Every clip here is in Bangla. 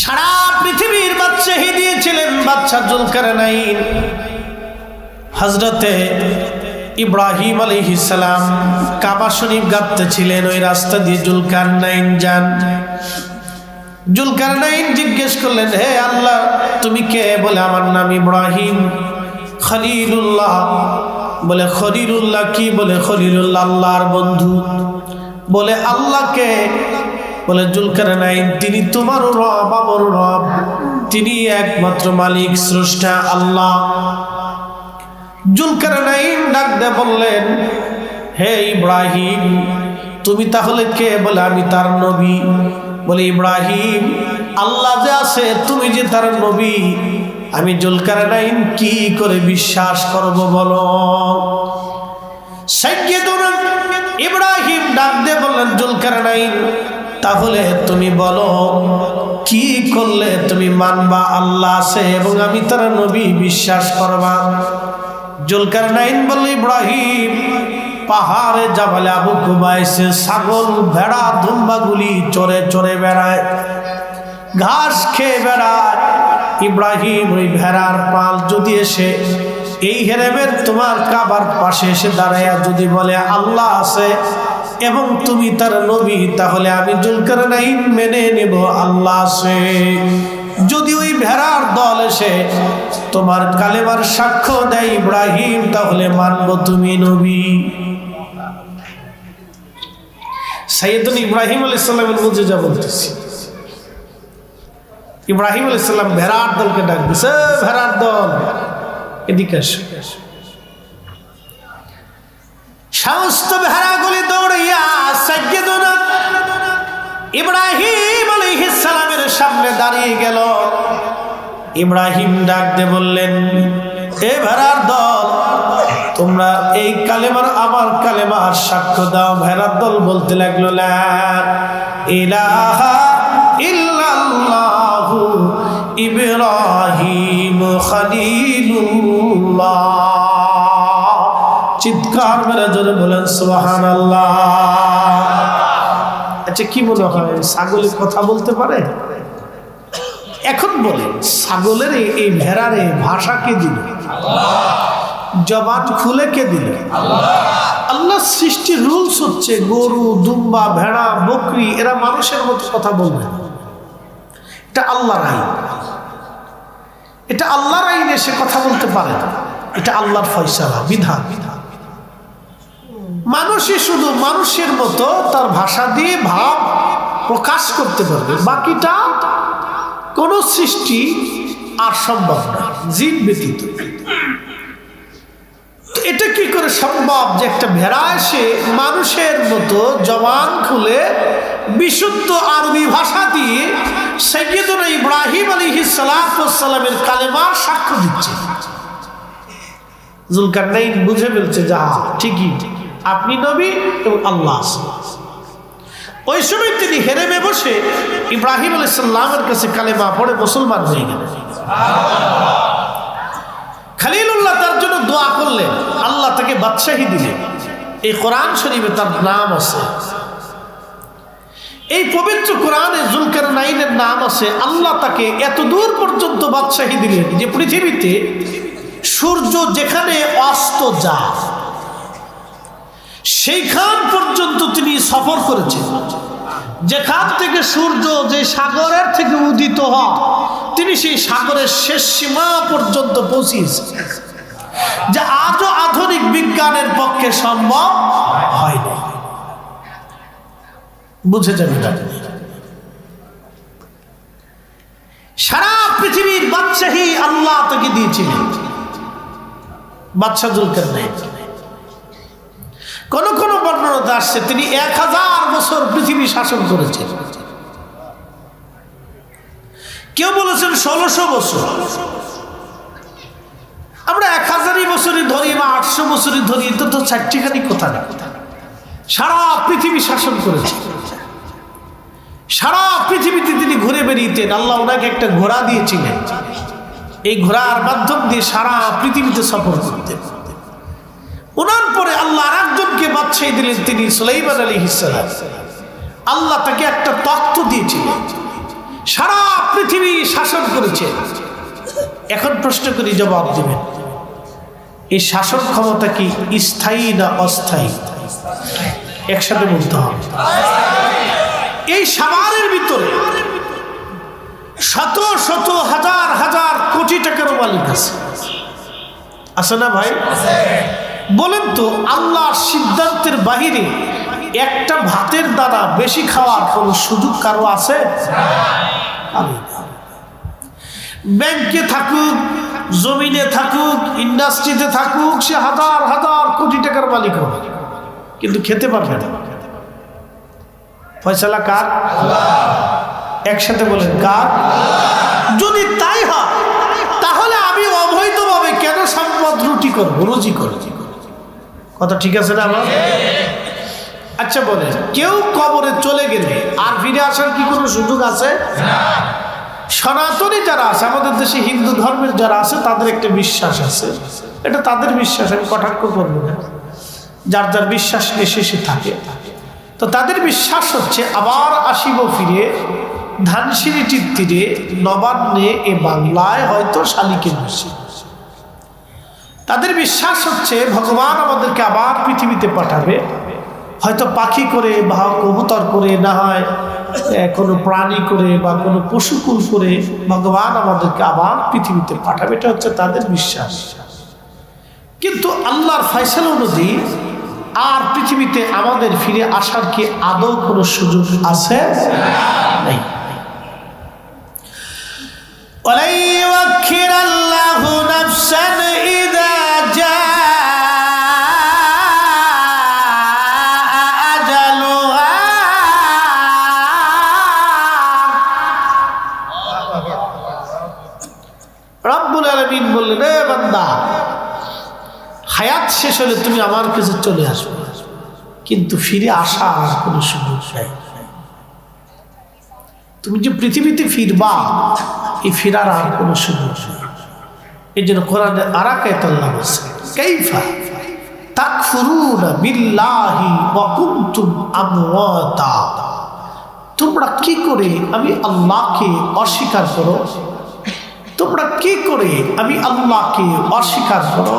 সারা পৃথিবীর বাদশাহী দিয়েছিলেন বাদশা জুলকারনাইন। হযরতে ইব্রাহিম আলাইহিস সালাম কাবা শরীফ গাঁথতেছিলেন, ওই রাস্তা দিয়ে জুলকারনাইন যান। জুলকারনাইন জিজ্ঞেস করলেন, হে আল্লাহ তুমি কে? বলে আমার নাম ইব্রাহিম। খলিলুল্লাহ। বলে খলিলুল্লাহ কি? বলে খলিলুল্লাহ আল্লাহর বন্ধু। বলে আল্লাহকে? বলে জুলকারনাইন তিনি তোমারও রব আমারও রব, তিনি একমাত্র মালিক স্রষ্টা আল্লাহ। জুলকারনাইন ডাক দিয়ে বললেন, হে ইব্রাহিম তুমি তাহলে কে? বলে আমি তার নবী। বলে ইব্রাহিম আল্লাহ যে আছে তুমি যে তার নবী, আমি জুলকারনাইন কি করে বিশ্বাস করব বলো? সাইয়্যিদুনা ইব্রাহিম ডাক দিয়ে বললেন, জুলকারনাইন তাহলে তুমি বলো কি করলে তুমি মানবা আল্লাহ আছে এবং আমি তার নবী বিশ্বাস করবা? জুলকারনাইন বলল, ইব্রাহিম পাহাড়ে জাবালে আবু কুবাইসে ছাগল ভেড়া দুম্বাগুলি চড়ে চড়ে বেড়ায়, ঘাস খেয়ে বেড়ায়। ইব্রাহিম ওই ভেড়ার পাল যদি এসে এই হেরেমের তোমার কাবার পাশে এসে দাঁড়ায় যদি বলে আল্লাহ আছে এবং তুমি তার নবী, তাহলে আমি জুলকারনাইন মেনে নেব আল্লাহ আছে। যদি ওই ভেড়ার দল এসে তোমার কালেমার সাক্ষ্য দেয় ইব্রাহিম, তাহলে মানব তুমি নবী। সাইয়েদুনা ইব্রাহিম আলাইহিস সালামের মুজিজা বলতেছি। ইব্রাহিম আলাইহিস সালাম ভেড়ার দলকে ডাক দিছে, ভেড়ার দল এদিকে আসো। সমস্ত ভেড়াগুলি দৌড়াইয়া সাইয়্যিদুনা ইব্রাহিম আলাইহিস সালামের সামনে দাঁড়িয়ে গেল। ইব্রাহিম ডাক দিয়ে বললেন, এ ভেড়ার দল তোমরা এই কালেমার আমার কালেমার সাক্ষ্য দাও। ভেড়ার দল বলতে লাগলো, লা ইলাহা ইল্লাল্লাহু ইব্রাহিম খলিলুল্লাহ। চিৎকার মেরে জোরে বলেন সুবহানাল্লাহ। আচ্ছা কি মনে হয় ছাগলের কথা বলতে পারে? এখন বলেন ছাগলের এই ভেড়ার ভাষা কে দিল? জবান খুলে কে দিল? আল্লাহ সৃষ্টির রুলস হচ্ছে গরু দুম্বা ভেড়া বকরি এরা মানুষের মতো কথা বলবে না। এটা আল্লাহর আইন, এটা আল্লাহর আইনে সে কথা বলতে পারে না, এটা আল্লাহর ফয়সালা বিধান। মানুষই শুধু মানুষের মতো তার ভাষা দিয়ে ভাব প্রকাশ করতে পারবে, বাকিটা কোন সৃষ্টি আর সম্ভব না জিন ব্যতীত। এটা কি করে সম্ভব যে একটা ভেড়া এসে মানুষের মতো জবান খুলে বিশুদ্ধ আরবি ভাষা দিয়ে সাইয়্যিদুনা ইব্রাহিম আলাইহিস সালামের কালেমার সাক্ষ্য দিচ্ছে? জুলকারনাইন বুঝে ফেলছে যা ঠিকই আপনি নবী এবং আল্লাহ আছে। ওই সময় তিনি হেরেমে বসে ইব্রাহিম আলাইহিস সালামের কাছে কালেমা পড়ে মুসলমান হয়ে গেলেন। খলিলুল্লাহ তার জন্য দোয়া করলেন, আল্লাহ তাকে বাদশাহী দিলেন। এই কোরআন শরীফে তার নাম আছে, এই পবিত্র কোরআনে জুলকারনাইনের নাম আছে। আল্লাহ তাকে এত দূর পর্যন্ত বাদশাহী দিলেন যে পৃথিবীতে সূর্য যেখানে অস্ত যায় সেইখান পর্যন্ত তিনি সফর করেছেন। যেখান থেকে সূর্য যে সাগরের থেকে উদিত হয় তিনি সেই সাগরের শেষ সীমা পর্যন্ত পৌঁছিয়েছেন, যা আজও আধুনিক বিজ্ঞানের পক্ষে সম্ভব হয়নি। বুঝে যাবে সারা পৃথিবীর বাদশাহী আল্লাহ তাকে দিয়েছিলেন। বাদশা জুলকারনাইন কোন কোন বর্ণনাতে আসছে তিনি 1000 বছর পৃথিবী শাসন করেছেন, কেউ বলেছেন 1600 বছর। আমরা 1000 বছরই ধরি বা 800 বছরই ধরি, এটা তো চারটিখানি কথা না। সারা পৃথিবী শাসন করেছে, সারা পৃথিবীতে তিনি ঘুরে বেরিয়েছেন। আল্লাহ ওনাকে একটা ঘোড়া দিয়েছিলেন, এই ঘোড়ার মাধ্যম দিয়ে সারা পৃথিবীতে সফর করতেন। ওনার পরে আল্লাহ আরেকজনকে বাদশাহী দিলেন, তিনি সুলাইমান আলাইহিস সালাম। আল্লাহ তাকে একটা তখ্ত দিয়েছিলেন, সারা পৃথিবী শাসন করেছে। এখন প্রশ্ন করি, জবাব দেবেন, এই শাসন ক্ষমতা কি স্থায়ী না অস্থায়ী? একসাথে বলতে হবে। এই সাভারের ভিতরে শত শত হাজার হাজার কোটি টাকার মালিক আছে না ভাই? বলেন তো, আল্লাহর সিদ্ধান্তের বাহিরে একটা ভাতের দানা বেশি খাওয়ার কোন সুযোগ কারো আছে? ব্যাংকে থাকুক, জমিনে থাকুক, ইন্ডাস্ট্রিতে থাকুক, সে হাজার হাজার কোটি টাকার মালিক হবে, কিন্তু খেতে পারবে না। ফয়সালা কার? একসাথে বলেন, কার? যদি তাই হয়, তাহলে আমি অবৈধভাবে কেন সম্পদ রুটি করবো, রুজি করবো? কথা ঠিক আছে না আমার? আচ্ছা বলেন, কেউ কবরে চলে গেলে আর ফিরে আসার কি কোনো সুযোগ আছে? সনাতনী যারা আছে, আমাদের দেশে হিন্দু ধর্মের যারা আছে, তাদের একটা বিশ্বাস আছে, এটা তাদের বিশ্বাস, আমি কটাক্ষ করবো না, যার যার বিশ্বাস শেষে থাকে। তো তাদের বিশ্বাস হচ্ছে আবার আসিব ফিরে ধানসিঁড়িটির তীরে নবান্নে এ বাংলায় হয়তো শালিকের বেশি। তাদের বিশ্বাস হচ্ছে ভগবান আমাদেরকে আবার পৃথিবীতে পাঠাবে, হয়তো পাখি করে বা কবুতর করে, না হয় কোনো প্রাণী করে বা কোনো পশুকুল করে ভগবান আমাদেরকে আবার পৃথিবীতে পাঠাবে, এটা হচ্ছে তাদের বিশ্বাস। কিন্তু আল্লাহর ফয়সালা অনুযায়ী আর পৃথিবীতে আমাদের ফিরে আসার কি আদৌ কোনো সুযোগ আছে? নাই। ওয়ালাই ইউআখিরাল্লাহু নাফসান ইযা জাআ আজালুহা। রব্বুল আলামিন বললেন, রে বান্দা, হায়াত শেষ হলে তুমি আমার কাছে চলে আসবে, কিন্তু ফিরে আসা আর কোনো সুযোগ নাই। তুমি যে পৃথিবীতে ফিরবা, এই ফিরার আর কোনো সুযোগ নেই। এই জন্য কোরআনে আরাকাত আল্লাহ বলছে, কাইফা তাকফুরুনা বিল্লাহি ওয়া কুনতুম আমওয়াতা। তোমরা কি করে আমি আল্লাহকে অস্বীকার করো? তোমরা কি করে আমি আল্লাহকে অস্বীকার করো?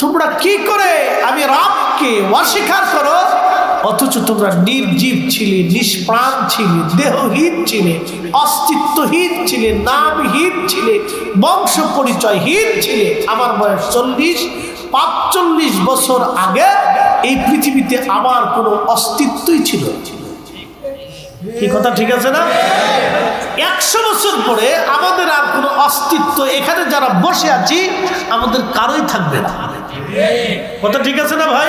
তোমরা কি করে আমি রবকে অস্বীকার করো? অথচ তোমরা নির্জীব ছিলে, নিষ্প্রাণ ছিলে, দেহহীন ছিলে, অস্তিত্বহীন ছিলে, নামহীন ছিলে, বংশ পরিচয়হীন ছিলে। আমার বয়স 45 বছর আগে এই পৃথিবীতে আমার কোনো অস্তিত্বই ছিল। কি কথা ঠিক আছে না? 100 বছর পরে আমাদের আর কোনো অস্তিত্ব, এখানে যারা বসে আছি আমাদের কারোই থাকবে না। কথা ঠিক আছে না ভাই?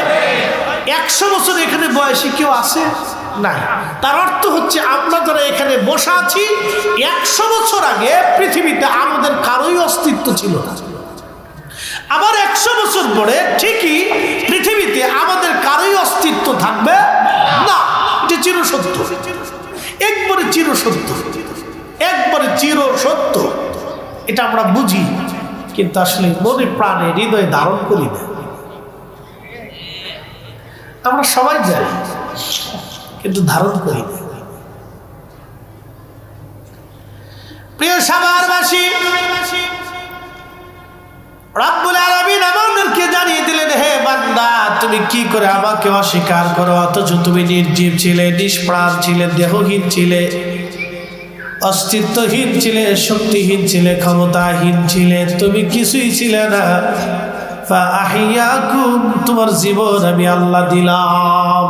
100 বছর এখানে বয়সী কেউ আছে? নাই। তার অর্থ হচ্ছে আমরা যারা এখানে বসে আছি, 100 বছর আগে পৃথিবীতে আমাদের কারোই অস্তিত্ব ছিল না। আবার 100 বছর পরে ঠিকই পৃথিবীতে আমাদের কারোই অস্তিত্ব থাকবে না। এটা চিরসত্য, একবারে চিরসত্য, একবারে চিরসত্য। এটা আমরা বুঝি, কিন্তু আসলে মনে প্রাণে হৃদয়ে ধারণ করি না। আমরা সবাই জানি, কিন্তু ধারণ করি না। প্রিয় সাভারবাসী, রব্বুল আলামিন আমাদেরকে জানিয়ে দিলেন, হে বান্দা, তুমি কি করে আমাকে অস্বীকার করো? অথচ তুমি নির্জীব ছিলে, নিষ্প্রাণ ছিলে, দেহহীন ছিলে, অস্তিত্বহীন ছিলে, শক্তিহীন ছিলে, ক্ষমতাহীন ছিলে, তুমি কিছুই ছিলে না। ফাআহিয়াকুম, তোমার জীবন আমি আল্লাহ দিলাম।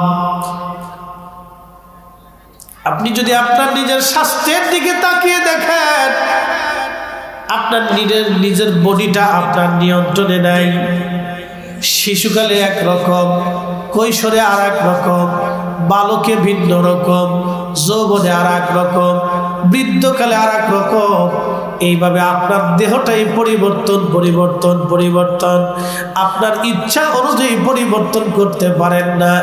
আপনি যদি আপনার নিজের স্বাস্থ্যের দিকে তাকিয়ে দেখেন, আপনার নিজের বডিটা আপনার নিয়ন্ত্রণে নাই। শিশুকালে একরকম, কৈশোরে আর এক রকম, বালকে ভিন্ন রকম, যৌবনে আর এক রকম, বৃদ্ধকালে আর এক রকম। এইভাবে আপনার দেহটাই পরিবর্তন পরিবর্তন পরিবর্তন, আপনার ইচ্ছা অনুযায়ী পরিবর্তন করতে পারেন না।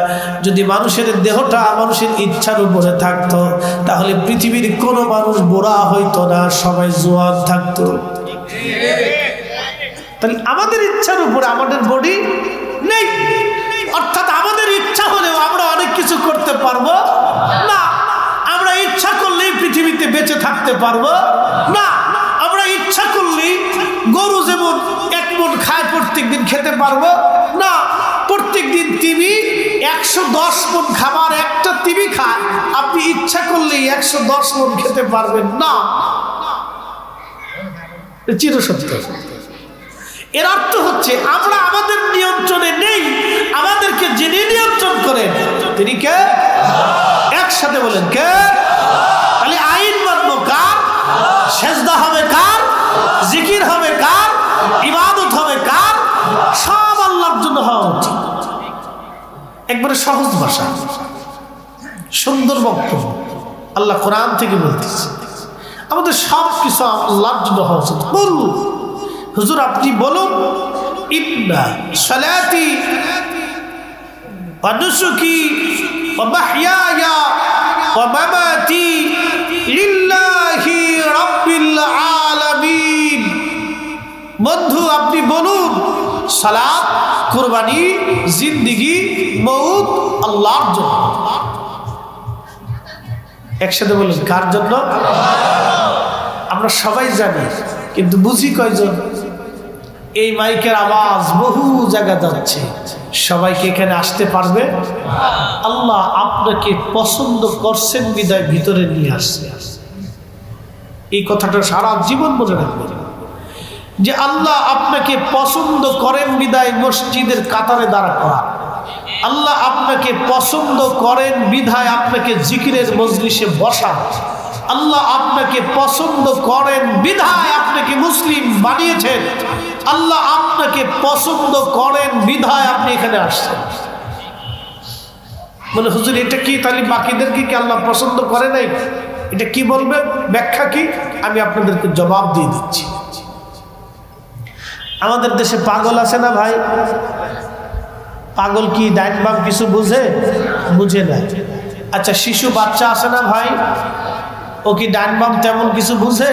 যদি মানুষের দেহটা মানুষের ইচ্ছার উপরে থাকতো, তাহলে পৃথিবীর কোনো মানুষ বুড়া হইতো না, সবাই জোয়ান থাকতো। তাহলে আমাদের ইচ্ছার উপরে আমাদের বডি নেই, অর্থাৎ আমাদের ইচ্ছা হলেও আমরা অনেক কিছু করতে পারবো না। আমরা ইচ্ছা করলেই পৃথিবীতে বেঁচে থাকতে পারবো না। আমরা ইচ্ছা করলেই গরু যেমন 1 মণ খায় প্রত্যেকদিন খেতে পারবো না। প্রত্যেকদিন তিমি 110 মণ খাবার একটা তিমি খায়, আপনি ইচ্ছা করলেই 110 মণ খেতে পারবেন না। চিরসত্য। এর অর্থ হচ্ছে আমরা আমাদের নিয়ন্ত্রণে নেই, আমাদেরকে যিনি নিয়ন্ত্রণ করেন তিনি কে? একসাথে বলেন কে? তাহলে আইন মানব কার? সেজদা হবে কার? জিকির হবে কার? ইবাদত হবে কার? সব আল্লাহর জন্য হওয়া উচিত। একবারে সহজ ভাষা, সুন্দর বক্তব্য আল্লাহ কোরআন থেকে বলতেছে। আমাদের সব কিছু আল্লাহর জন্য হওয়া উচিত। বলুন হুজুর আপনি বলুন, ইন্না সালাতি ওয়া নুসুকি ওয়া মাহইয়ায়া ওয়া মামাতি লিল্লাহি রাব্বিল আলামিন। বন্ধু আপনি বলুন সালাত, কুরবানি, জিন্দেগি, মউত আল্লাহর জন্য। একসাথে বলুন কার জন্য? আমরা সবাই জানি কিন্তু বুঝি কয়জন? এই মাইকের আওয়াজ বহু জায়গা যাচ্ছে, সবাইকে এখানে আসতে পারবে? আল্লাহ আপনাকে পছন্দ করছেন বিদায় ভিতরে নিয়ে আসছে। এই কথাটা সারা জীবন মনে রাখবেন যে আল্লাহ আপনাকে পছন্দ করেন বিদায় মসজিদের কাতারে দাঁড়া করা। আল্লাহ আপনাকে পছন্দ করেন বিধায় আপনাকে জিকিরের মজলিসে বসা। আল্লাহ আপনাকে পছন্দ করেন বিধায় আপনাকে মুসলিম বানিয়েছেন। আল্লাহ আপনাকে পছন্দ করেন বিধায় আপনি এখানে আসছেন। মানে হুজুর এটা কি তাহলে বাকিদেরকে কি আল্লাহ পছন্দ করে নাই? এটা কি বলবেন? ব্যাখ্যা কি? আমি আপনাদেরকে জবাব দিয়ে দিচ্ছি। আমাদের দেশে পাগল আছে না ভাই? পাগল কি ডাইন বাম কিছু বুঝে? বুঝে না। আচ্ছা শিশু বাচ্চা আছে না ভাই, ও কি ডাইন বাম তেমন কিছু বুঝে?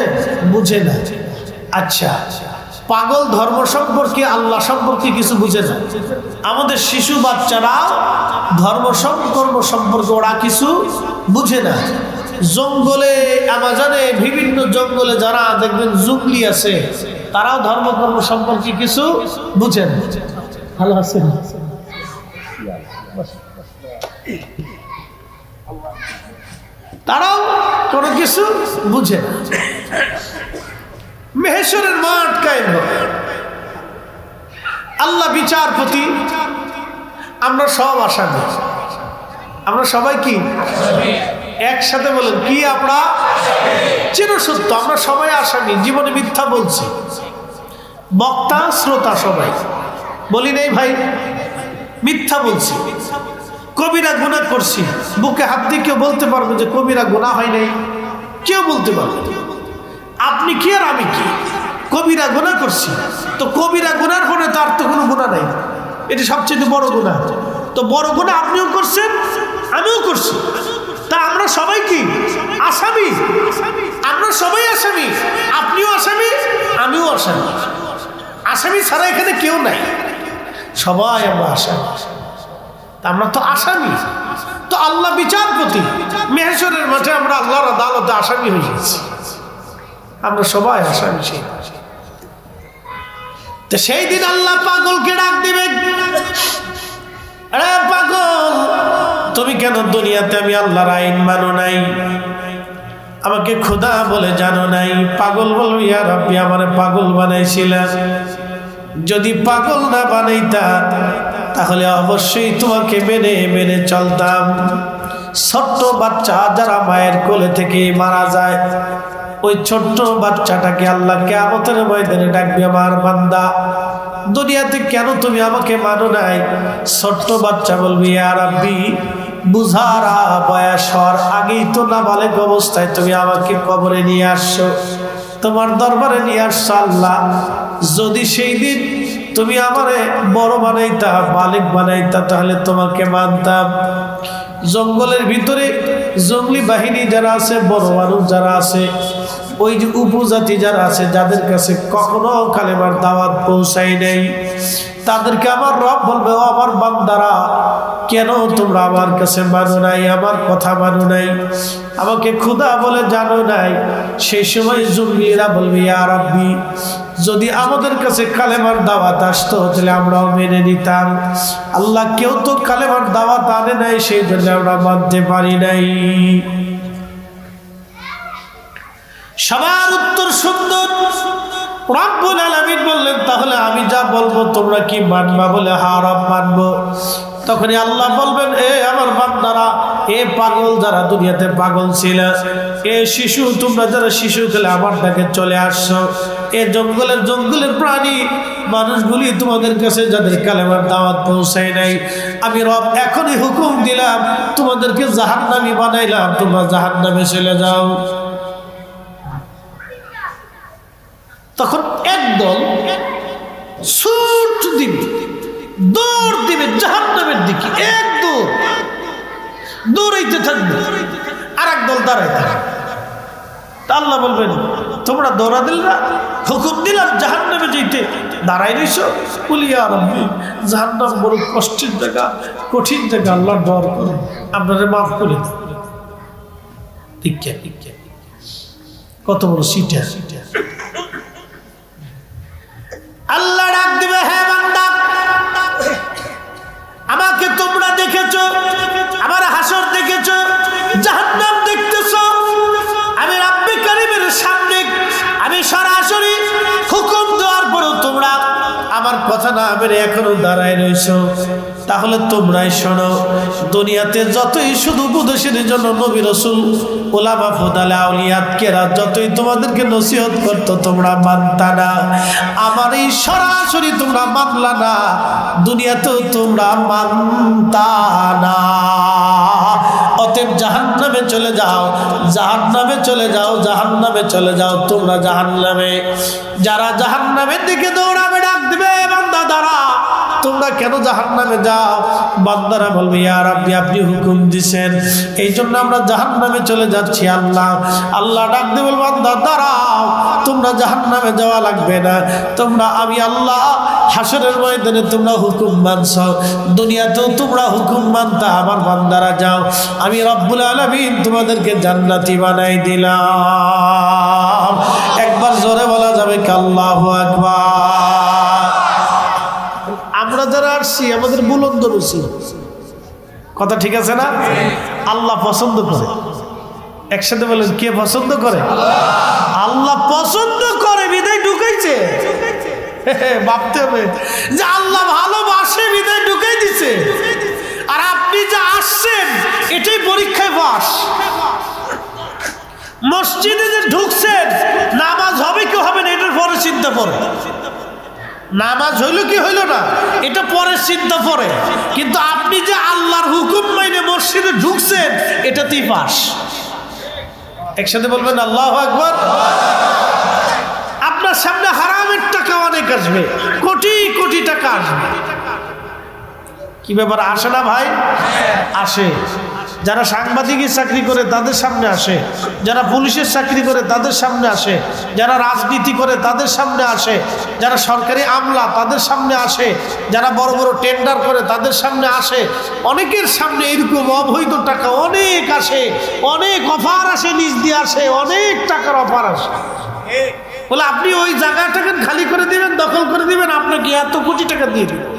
বুঝে না। আচ্ছা পাগল ধর্ম সম্পর্কে আল্লাহ সম্পর্কে কিছু বুঝে না। আমাদের শিশু বাচ্চারা ধর্ম কর্ম সম্পর্কে ওরা কিছু বুঝে না। জঙ্গলে আমাজনে বিভিন্ন জঙ্গলে যারা দেখবেন জুগলি আছে, তারাও ধর্ম কর্ম সম্পর্কে কিছু বুঝেন। ভালো আছেন? তারাও কোনো কিছু বুঝে না। মেহেশ্বরের মাঠ কায়েম হবে, আল্লাহ বিচারপতি, আমরা সব আসামি। আমরা সবাই কি একসাথে বলেন কি? আমরা চিরসত্য, আমরা সবাই আসামি। জীবনে মিথ্যা বলছি, বক্তা শ্রোতা সবাই বলি নেই ভাই, মিথ্যা বলছি। কবিরা গুনাহ করছি, বুকে হাত দিয়ে কেউ বলতে পারবে যে কবিরা গুনাহ হয় নাই? কেউ বলতে পারবে। আপনি কি আর আমি কি? কবিরা গুনাহ করছি, তো কবিরা গুনার পরে তার তো কোনো গুনাহ নাই, এটি সবচেয়ে বড় গুনাহ। তো বড় গুনাহ আপনিও করছেন, আমিও করছি, তা আমরা সবাই কি আসামি? আমরা সবাই আসামি, আপনিও আসামি, আমিও আসামি। আসামি ছাড়া এখানে কেউ নাই, সবাই আমরা আসামি। আমরা তো আসামি, তো আল্লাহ বিচারপতি, মেহেশ্বরের মাঠে আমরা আল্লাহর আদালতে আসামি হয়ে গেছি। আমরা সবাই আসামি। তো সেই দিন আল্লাহ পাগলকে ডাক দিবেন, আরে পাগল তুমি কেন দুনিয়াতে আমি আল্লাহর আইন মানো নাই, আমাকে খোদা বলে জানো নাই? পাগল বলবি ইয়া রাব্বি আমারে পাগল বানাইছিলেন, যদি পাগল না বানাইতা তাহলে অবশ্যই তোমাকে মেনে মেনে চলতাম। ছোট্ট বাচ্চা যারা মায়ের কোলে থেকে মারা যায়, ওই ছোট্ট বাচ্চাটাকে আল্লাহ কিয়ামতের ময়দানে ডাকবে, আমার বান্দা দুনিয়াতে কেন তুমি আমাকে মানো নাই? ছোট্ট বাচ্চা বলবি ইয়া রাব্বি বুঝারা বয়স হওয়ার আগেই তো নাবালেগ অবস্থায় তুমি আমাকে কবরে নিয়ে আসছো, তোমার দরবারে নিয়ে আসছো। আল্লাহ যদি সেই দিন তুমি আমারে বড় বানাইতা, বালিক বানাইতা, তাহলে তোমাকে মানতাম। জঙ্গলের ভিতরে জঙ্গলি বাহিনী যারা আছে, বড় মানুষ যারা আছে, ওই যে উপজাতি যারা আছে, যাদের কাছে কখনো কালেমার দাওয়াত পৌঁছায় নাই, তাদেরকে আমার রব বলবে, ও আমার বান্দারা, কেন তোমরা আমার কাছে মানো নাই, আমার কথা মানো নাই, আমাকে খোদা বলে জানো নাই? সেই সময় জঙ্গিরা বলবে, ইয়া রাব্বি, যদি আমাদের কাছে কালেমার দাওয়াত আসতো তাহলে আমরাও মেনে নিতাম। আল্লাহ, কেউ তো কালেমার দাওয়াত আনে নাই, সেই জন্য আমরা মানতে পারি নাই। সবার উত্তর সুন্দর। রব্বুল আলামিন বললেন, তাহলে আমি যা বলবো তোমরা কি মানবা? বলে, হ্যাঁ রব মানবো। তখনই আল্লাহ বলবেন, এ আমার বান্দারা, এ পাগল যারা দুনিয়াতে পাগল ছিল, এ শিশু, তোমরা যারা শিশু খেলে আমার ডাকে চলে আসছো, এ জঙ্গলের প্রাণী মানুষগুলি তোমাদের কাছে যাদের কালেমার দাওয়াত পৌঁছায় নাই, আমি রব এখনই হুকুম দিলাম, তোমাদেরকে জাহান্নামী বানাইলাম, তোমরা জাহান্নামে চলে যাও। তখন একদল ছুট দিবে, দৌড় দিবে জাহান্নামের দিকে, এক দৌড়াইতে থাকবে, আর একদল দাঁড়ায় থাকবে। আল্লাহ বলবেন, তোমরা দৌড়া দিলে না, হুকুম দিলাম জাহান্নামে যেতে, দাঁড়াই রইছো? বলি, ইয়া রাব্বি, জাহান্নাম বড় কষ্টের জায়গা, কঠিন জায়গা, আল্লাহ ডর করে আপনারা মাফ করে দেন। ঠিক কত বড় সিটা। আল্লাহ ডাক দিবে, হ্যাঁ বান্দা, আমাকে তোমরা দেখেছো, আমার হাসর দেখেছো, জাহান্নাম দেখতেছো, আমি রাব্বে কারীমের সামনে আমি সরাসরি হুকুম দেওয়ার পরও তোমরা আমার কথা না মেনে এখনো দাঁড়ায় রইছো। তাহলে তোমরাই শোনো, দুনিয়াতে যতই শুধু উপদেশের জন্য নবী রাসূল উলামা ফুদালা আউলিয়াত কেরাম যতই তোমাদেরকে নসিহত করতো, তোমরা মানতা না। আমার এই সরাসরি তোমরা মানলা না, দুনিয়াতেও তোমরা মানতা না। অতএব জাহান্নামে চলে যাও, জাহান্নামে চলে যাও, জাহান্নামে চলে যাও, তোমরা জাহান্নামে। যারা জাহান্নামের দিকে দৌড়াবে ডাক দিবে, বান্দা দাঁড়া, তোমরা কেন জাহান্নামে যাও? বান্দারা বলবে, ইয়া রাব্বি, আপনি হুকুম দিছেন, এই জন্য আমরা জাহান্নামে চলে যাচ্ছি। আল্লাহ ডাক দিয়ে বলবে, বান্দা দাঁড়াও, তোমরা জাহান্নামে যাওয়া লাগবে না, তোমরা আমি আল্লাহ হাসরের ময়দানে তোমরা হুকুম মানছ, দুনিয়াতেও তোমরা হুকুম মানতা, আমার বান্দারা যাও, আমি রব্বুল আলামিন তোমাদেরকে জান্নাতি বানাই দিলাম। একবার জোরে বলা যাবে কি আল্লাহু আকবার? আমরা যারা আসছি আমাদের বুলন্দ রুচি, কথা ঠিক আছে না? আল্লাহ পছন্দ করে। একসাথে বলেন, কে পছন্দ করে? আল্লাহ পছন্দ করে, বিদায় ঢুকাইছে। ভাবতে হবে যে আল্লাহ ভালোবাসে, বিদায় ঢুকাই দিছে। আর আপনি যা আসছেন এটাই পরীক্ষায় পাস। মসজিদে যে ঢুকছেন, নামাজ হবে কি হবে না এটার পরে চিন্তা করে, নামাজ হইল কি হইল না এটা পরে চিন্তা করে, কিন্তু আপনি যে আল্লাহর হুকুম মাইনে মসজিদে ঢুকছেন এটাতেই পাস। একসাথে বলবেন আল্লাহু আকবার। আপনার সামনে হারামের টাকা অনেক আসবে, কোটি কোটি টাকা আসবে। কি ব্যাপার, আসে না ভাই? আসে। যারা সাংবাদিকের চাকরি করে তাদের সামনে আসে, যারা পুলিশের চাকরি করে তাদের সামনে আসে, যারা রাজনীতি করে তাদের সামনে আসে, যারা সরকারি আমলা তাদের সামনে আসে, যারা বড় বড় টেন্ডার করে তাদের সামনে আসে। অনেকের সামনে এরকম অবৈধ টাকা অনেক আসে, অনেক অফার আসে, নিজ দিয়ে আসে, অনেক টাকার অফার আসে। বলে আপনি ওই জায়গাটাকে খালি করে দিবেন, দখল করে দিবেন, আপনাকে এত কোটি টাকা দিয়ে দিবেন।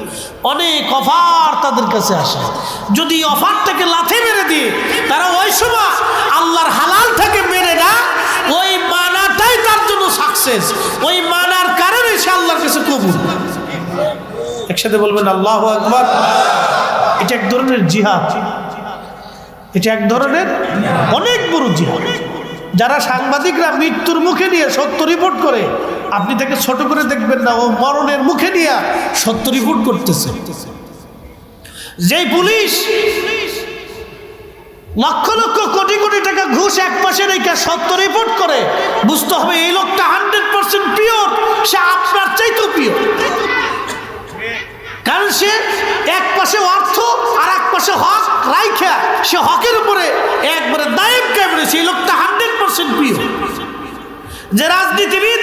অনেক অফার তাদের কাছে আসে। যদি অফারটাকে লাথি মেরে দিয়ে তারা ওই সময় আল্লাহর হালালটাকে মেরে না, ওই মানাটাই তার জন্য সাকসেস, ওই মানার কারণে সে আল্লাহর কাছে কবুল। একসাথে বলবেন আল্লাহু আকবার। এটা এক ধরনের জিহাদ, এটা এক ধরনের অনেক বড় জিহাদ। যারা সাংবাদিকরা মৃত্যুর মুখে নিয়ে সত্য রিপোর্ট করে, আপনি তাকে ছোট করে দেখবেন না, ও মরণের মুখে নিয়ে সত্য রিপোর্ট করতেছে। যেই পুলিশ লক্ষ লক্ষ কোটি কোটি টাকা ঘুষ এক মাসে রেখে সত্য রিপোর্ট করে, বুঝতে হবে এই লোকটা 100% পিওর, সে আপনার চাইতেও পিওর। কারণ সে এক পাশে অর্থ আর এক পাশে হক রাইখা সে হকের উপরে একবারে দায়েম কায়েম, সেই লোকটা 100% পিওর। যে রাজনীতিবিদ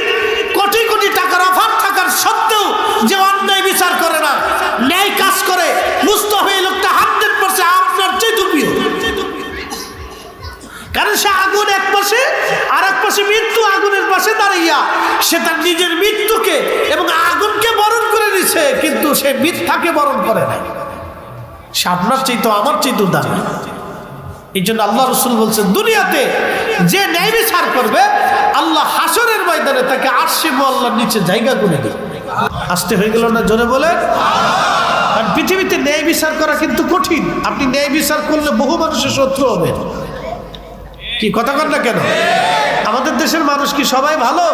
কোটি কোটি টাকার অফার থাকার সত্ত্বেও যে অন্যায় বিচার করে না, ন্যায় কাজ করে, বুঝতে হবে এই লোকটা 100% আপনার চেয়ে প্রিয়। কারণ সে আগুন এক পাশে আর এক পাশে মৃত্যু আগুনের পাশে দাঁড়াইয়া সে তার নিজের মৃত্যুকে এবং আগুনকে বরণ করে নিছে, কিন্তু সে মিথ্যাকে বরণ করে নাই। সে আপনার চাইতো আমার চাইতো দামি। এই জন্য আল্লাহ রসুল বলছেন, দুনিয়াতে যে ন্যায় বিচার করবে আল্লাহ হাসরের ময়দানে তাকে আরশে মুআল্লার নিচে জায়গা করে দেবে। আসতে হয়ে গেল না? জোরে বলে। কারণ পৃথিবীতে ন্যায় বিচার করা কিন্তু কঠিন। আপনি ন্যায় বিচার করলে বহু মানুষের শত্রু হবেন। কি কথা কন না কেন? আমাদের দেশের মানুষ কি সবাই ভালো?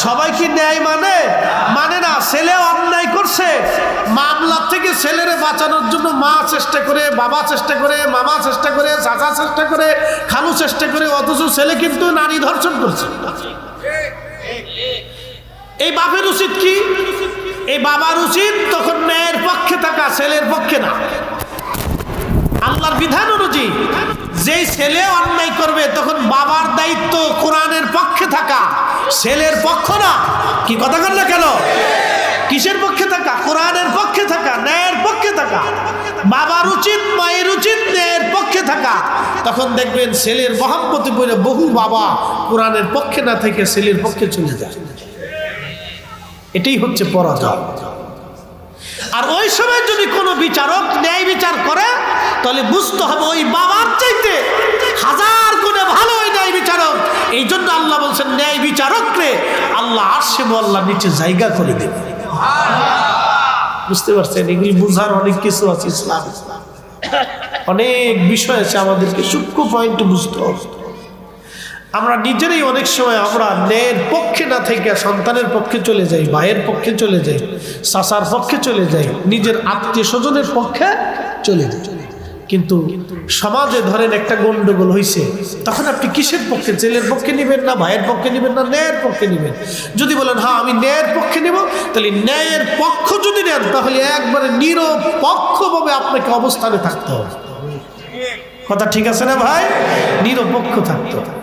সবাই কি ন্যায় মানে না? ছেলে অন্যায় করছে, মামলা থেকে ছেলেরে বাঁচানোর জন্য মা চেষ্টা করে, বাবা চেষ্টা করে, মামা চেষ্টা করে, চাচা চেষ্টা করে, খালু চেষ্টা করে, অথচ ছেলে কিন্তু নারী ধর্ষণ করছে। এই বাপের উচিত কি? এই বাবার উচিত তখন ন্যায়ের পক্ষে থাকা, ছেলের পক্ষে না। আল্লাহর বিধান অনুযায়ী যেই ছেলে অন্যায় করবে তখন বাবার দায়িত্ব কোরআনের পক্ষে থাকা, ছেলের পক্ষ না। কি কথা বল না কেন? কিসের পক্ষে থাকা? কোরআনের পক্ষে থাকা, ন্যায়ের পক্ষে থাকা। বাবার উচিত, মায়ের উচিত ন্যায়ের পক্ষে থাকা। তখন দেখবেন ছেলের মহব্বতে পড়ে বহু বাবা কোরআনের পক্ষে না থেকে ছেলের পক্ষে চলে যায়। এটাই হচ্ছে পরাজয়। আর ওই সময় যদি কোনো বিচারক ন্যায় বিচার করে তাহলে বুঝতে হবে ওই বাবার চাইতে 1000 গুণে ভালো ওই ন্যায় বিচারক। এই জন্য আল্লাহ বলছেন, ন্যায় বিচারককে আল্লাহ আরশে মুআল্লার নিচে জায়গা করে দেবে। বুঝতে পারছেন? এগুলি বুঝার অনেক কিছু আছে। ইসলাম অনেক বিষয় আছে, আমাদেরকে সূক্ষ্ম পয়েন্ট বুঝতে হবে। আমরা নিজেরাই অনেক সময় আমরা ন্যায়ের পক্ষে না থেকে সন্তানের পক্ষে চলে যাই, ভাইয়ের পক্ষে চলে যাই, চাচার পক্ষে চলে যাই, নিজের আত্মীয় স্বজনের পক্ষে চলে যাই। কিন্তু সমাজে ধরেন একটা গন্ডগোল হয়েছে, তখন আপনি কিসের পক্ষে? ছেলের পক্ষে নেবেন না ভাইয়ের পক্ষে নেবেন না ন্যায়ের পক্ষে নেবেন? যদি বলেন হ্যাঁ আমি ন্যায়ের পক্ষে নেব, তাহলে ন্যায়ের পক্ষ যদি নেন তাহলে একবারে নিরপেক্ষভাবে আপনাকে অবস্থানে থাকতে হবে। কথা ঠিক আছে না ভাই? নিরপেক্ষ থাকতে হবে।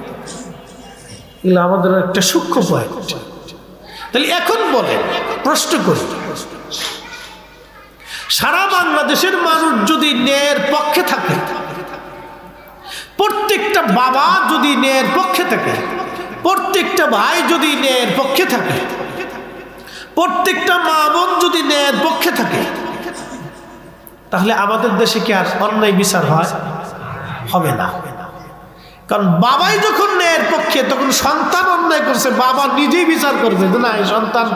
এগুলো আমাদের একটা সূক্ষ্ম পয়েন্ট। তাহলে এখন বলেন, প্রশ্ন করি, সারা বাংলাদেশের মানুষ যদি ন্যায়ের পক্ষে থাকে, প্রত্যেকটা বাবা যদি ন্যায়ের পক্ষে থাকে, প্রত্যেকটা ভাই যদি ন্যায়ের পক্ষে থাকে, প্রত্যেকটা মা বোন যদি ন্যায়ের পক্ষে থাকে, তাহলে আমাদের দেশে কি আর অন্যায় বিচার হয়? হবে না। কারণ বাবাই যখন ন্যায়ের পক্ষে, তখন সন্তান অন্যায় করছে বাবা নিজেই বিচার করবে যে না, এই সন্তান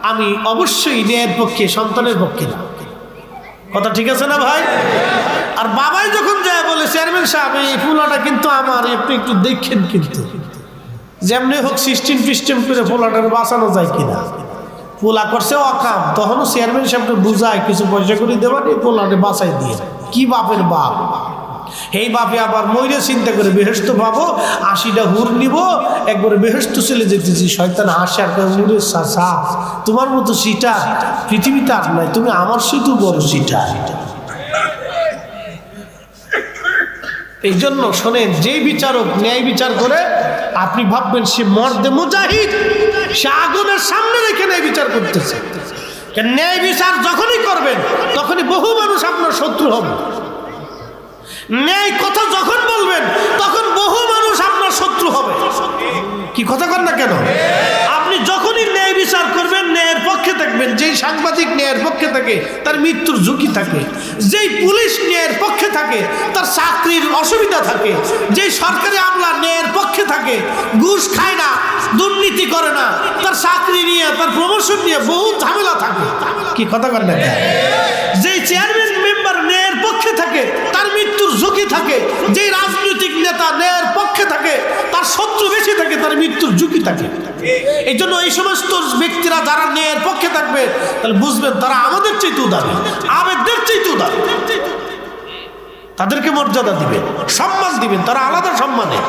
আমি অবশ্যই ন্যায়ের পক্ষে, সন্তানের পক্ষে না। কথা ঠিক আছে না ভাই? আর বাবাই যখন যায় বলে, চেয়ারম্যান সাহেব এই পোলাটা কিন্তু আমার, আপনি একটু দেখেন, কিন্তু যেমনি হোক সিস্টেম ফিস্টেম করে পোলাটাকে বাঁচানো যায় কিনা। পোলা করছে অকাম, তখনও চেয়ারম্যান সাহেবকে বুঝায় কিছু পয়সা করে দেবেন, এই পোলাটা বাঁচাই দিয়ে। কি বাপের বাপ! এই বাপে আবার মইরে চিন্তা করে বেহেশত পাবো, 80টা হুর নিব, একবারে বেহেশত চলে যেতেছি। শয়তান হাসে আর হুরের চাচা, তোমার মতো সিটা পৃথিবীতে আর নাই, তুমি আমার শুধু বড় সিটা। এই জন্য শোনেন, যেই বিচারক ন্যায় বিচার করে আপনি ভাববেন সে মর্দে মুজাহিদ, সে আগুনের সামনে রেখে ন্যায় বিচার করতেছে। ন্যায় বিচার যখনই করবেন তখনই বহু মানুষ আপনার শত্রু হবে। ন্যায় কথা যখন বলবেন তখন বহু মানুষ আপনার শত্রু হবে। কি কথা কন না কেন? আপনি যখনই ন্যায় বিচার করবেন, ন্যায়ের পক্ষে থাকবেন। যেই সাংবাদিক ন্যায়ের পক্ষে থাকে তার মৃত্যুর ঝুঁকি থাকে, যেই পুলিশ ন্যায়ের পক্ষে থাকে তার চাকরির অসুবিধা থাকে, যেই সরকারি আমলা ন্যায়ের পক্ষে থাকে, ঘুষ খায় না, দুর্নীতি করে না, তার চাকরি নিয়ে, তার প্রমোশন নিয়ে বহু ঝামেলা থাকে। কি কথা কন না কেন? যেই চেয়ারম্যান মেম্বার ন্যায়ের পক্ষে থাকে তার মৃত্যুর ঝুঁকি থাকে, যেই রাজনৈতিক নেতা ন্যায়ের পক্ষে থাকে তার শত্রু বেশি থাকে, তার মৃত্যুর ঝুঁকি থাকে। এই জন্য এই সমস্ত ব্যক্তিরা যারা ন্যায়ের পক্ষে থাকবে, তাহলে বুঝবেন তারা আমাদের চাইতেও দাবি, আবেগদের চাইতেও দাবি। তাদেরকে মর্যাদা দিবেন, সম্মান দিবেন, তারা আলাদা সম্মানে।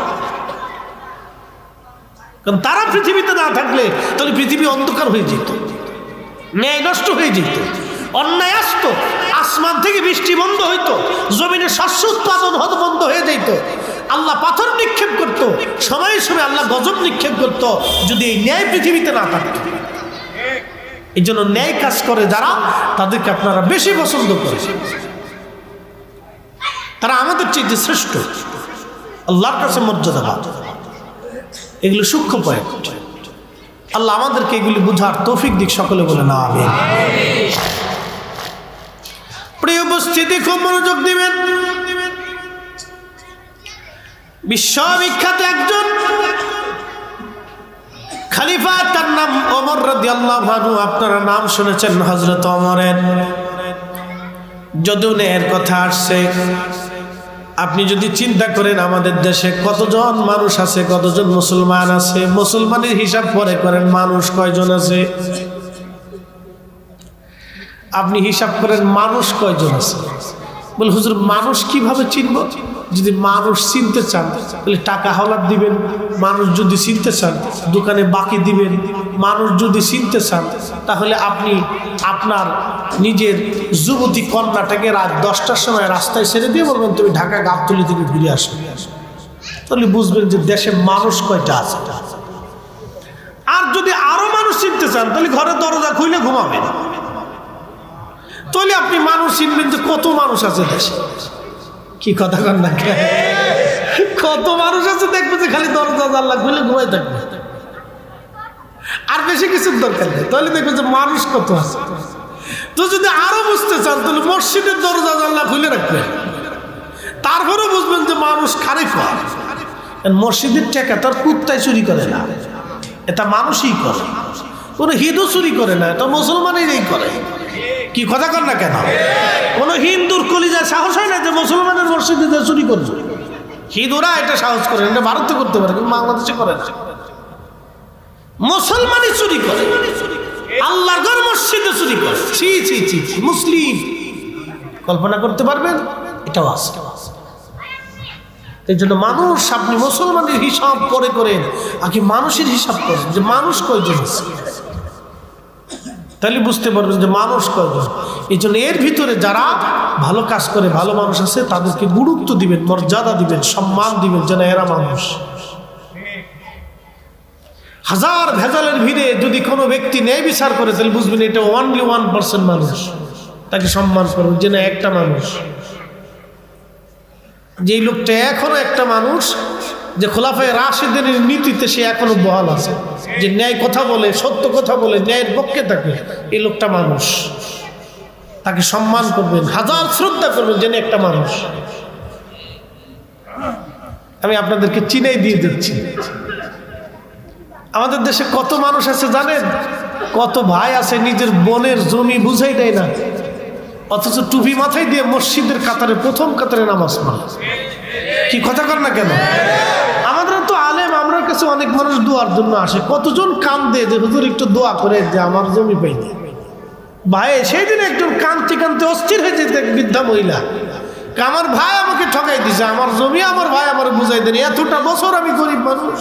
কারণ তারা পৃথিবীতে না থাকলে তাহলে পৃথিবী অন্ধকার হয়ে যেত, ন্যায় নষ্ট হয়ে যেত, অন্যায় আসতো, আসমান থেকে বৃষ্টি বন্ধ হইতো, জমিনে শস্য উৎপাদন বন্ধ হয়ে যেত, আল্লাহ পাথর নিক্ষেপ করত, সময়ে সময়ে আল্লাহ গজব নিক্ষেপ করত, যদি এই ন্যায় পৃথিবীতে না থাকতো। এই জন্য ন্যায় কাজ করে যারা, তাদেরকে আপনারা বেশি পছন্দ করেন। তারা আমাদের চেয়ে শ্রেষ্ঠ, আল্লাহর কাছে মর্যাদাবান। এগুলো সূক্ষ্ম পয়েন্ট। আল্লাহ আমাদেরকে এগুলি বুঝার তৌফিক দিক, সকলে বলে না আমিন। প্রিয় উপস্থিতি, খুব মনোযোগ দিবেন। বিশ্ববিখ্যাত একজন খলিফা, তার নাম ওমর রাদিয়াল্লাহু আনহু। আপনারা নাম শুনেছেন হযরত ওমরের। যদিও এর কথা আসছে, আপনি যদি চিন্তা করেন আমাদের দেশে কতজন মানুষ আছে, কতজন মুসলমান আছে, মুসলমানের হিসাব পরে করেন মানুষ কয়জন আছে, আপনি হিসাব করেন মানুষ কয়জন আছে। বলে হুজুর মানুষ কিভাবে চিনব? যদি মানুষ চিনতে চান তাহলে টাকা হাওলাত দিবেন, মানুষ যদি চিনতে চান দোকানে বাকি দিবেন, মানুষ যদি চিনতে চান তাহলে আপনি আপনার নিজের যুবতী কন্যাটাকে রাত 10টার সময় রাস্তায় ছেড়ে দিয়ে বলবেন তুমি ঢাকা গাবতলী থেকে ঘুরে আসো, তাহলে বুঝবেন যে দেশে মানুষ কয়টা আছে। আর যদি আরো মানুষ চিনতে চান তাহলে ঘরের দরজা খুলে ঘুমাবেন, তাহলে আপনি মানুষ চিনবেন যে কত মানুষ আছে দেশে। কি কথা কন না, কত মানুষ আছে দেখবে যে খালি দরজা জানলা খুলে ঘুমাই থাকবে, আর বেশি কিছুর দরকার নেই, তাহলে দেখবে যে মানুষ কত আছে। তো যদি আরো বুঝতে চান তাহলে মসজিদের দরজা জানলা খুলে রাখবেন, তারপরেও বুঝবেন যে মানুষ খারিফ হয়। মসজিদের টাকা তার কুত্তায় চুরি করে না, এটা মানুষই করে। কোনো হিন্দু চুরি করে না, এটা মুসলমানেরই করে। কি কথা কর না কেন? কোন হিন্দুর কলিজায় সাহস হয় না যে মুসলমানের মসজিদে চুরি করবে। হিন্দুরা এটা সাহস করে, এটা ভারতে করতে পারে কিন্তু বাংলাদেশে করে না। মুসলমানই চুরি করে, আল্লাহর ঘর মসজিদে চুরি করে। ছি ছি ছি, মুসলিম কল্পনা করতে পারবেন? এটাও আছে। এই জন্য মানুষ, আপনি মুসলমানের হিসাব পরে করেন, আগে মানুষের হিসাব করেন যে মানুষ কয়জন আছে, তাহলে বুঝতে পারবেন যে মানুষ কয়জন। এই জন্য এর ভিতরে যারা ভালো কাজ করে, ভালো মানুষ আছে, তাদেরকে গুরুত্ব দিবেন, মর্যাদা দিবেন, সম্মান দিবেন, যেন এরা মানুষ। হাজার ভেজালের ভিড়ে যদি কোনো ব্যক্তি ন্যায় বিচার করে তাহলে বুঝবেন এটা অনলি 1% মানুষ, তাকে সম্মান করবেন যে না একটা মানুষ। যেই লোকটা এখনো একটা মানুষ, যে খোলাফায়ে রাশিদের নীতিতে সে এখনো বহাল আছে, যে ন্যায় কথা বলে, সত্য কথা বলে, ন্যায়ের পক্ষে থাকে, এই লোকটা মানুষ, তাকে সম্মান করবেন, হাজার শ্রদ্ধা করবেন, যেন একটা মানুষ। আমি আপনাদেরকে চিনাই দিয়ে দিচ্ছি, আমাদের দেশে কত মানুষ আছে জানেন? কত ভাই আছে নিজের বোনের জমি বুঝাই দেয় না, অথচ টুপি মাথায় দিয়ে মসজিদের কাতারে প্রথম কাতারে নামাজ পড়ে। কি কথা কর না কেন? আমাদের তো আলেম, আমার কাছে অনেক মানুষ দোয়ার জন্য আসে, কতজন কান্দে যে হুজুর একটু দোয়া করে যে আমার জমি পাইনি। ভাই সেই দিন একজন কাঁদতে কাঁদতে অস্থির হয়ে যেত, এক বৃদ্ধা মহিলা, আমার ভাই আমাকে ঠকাই দিছে, আমার জমি আমার ভাই আমার বুঝাই দেন, এতটা বছর আমি গরিব মানুষ।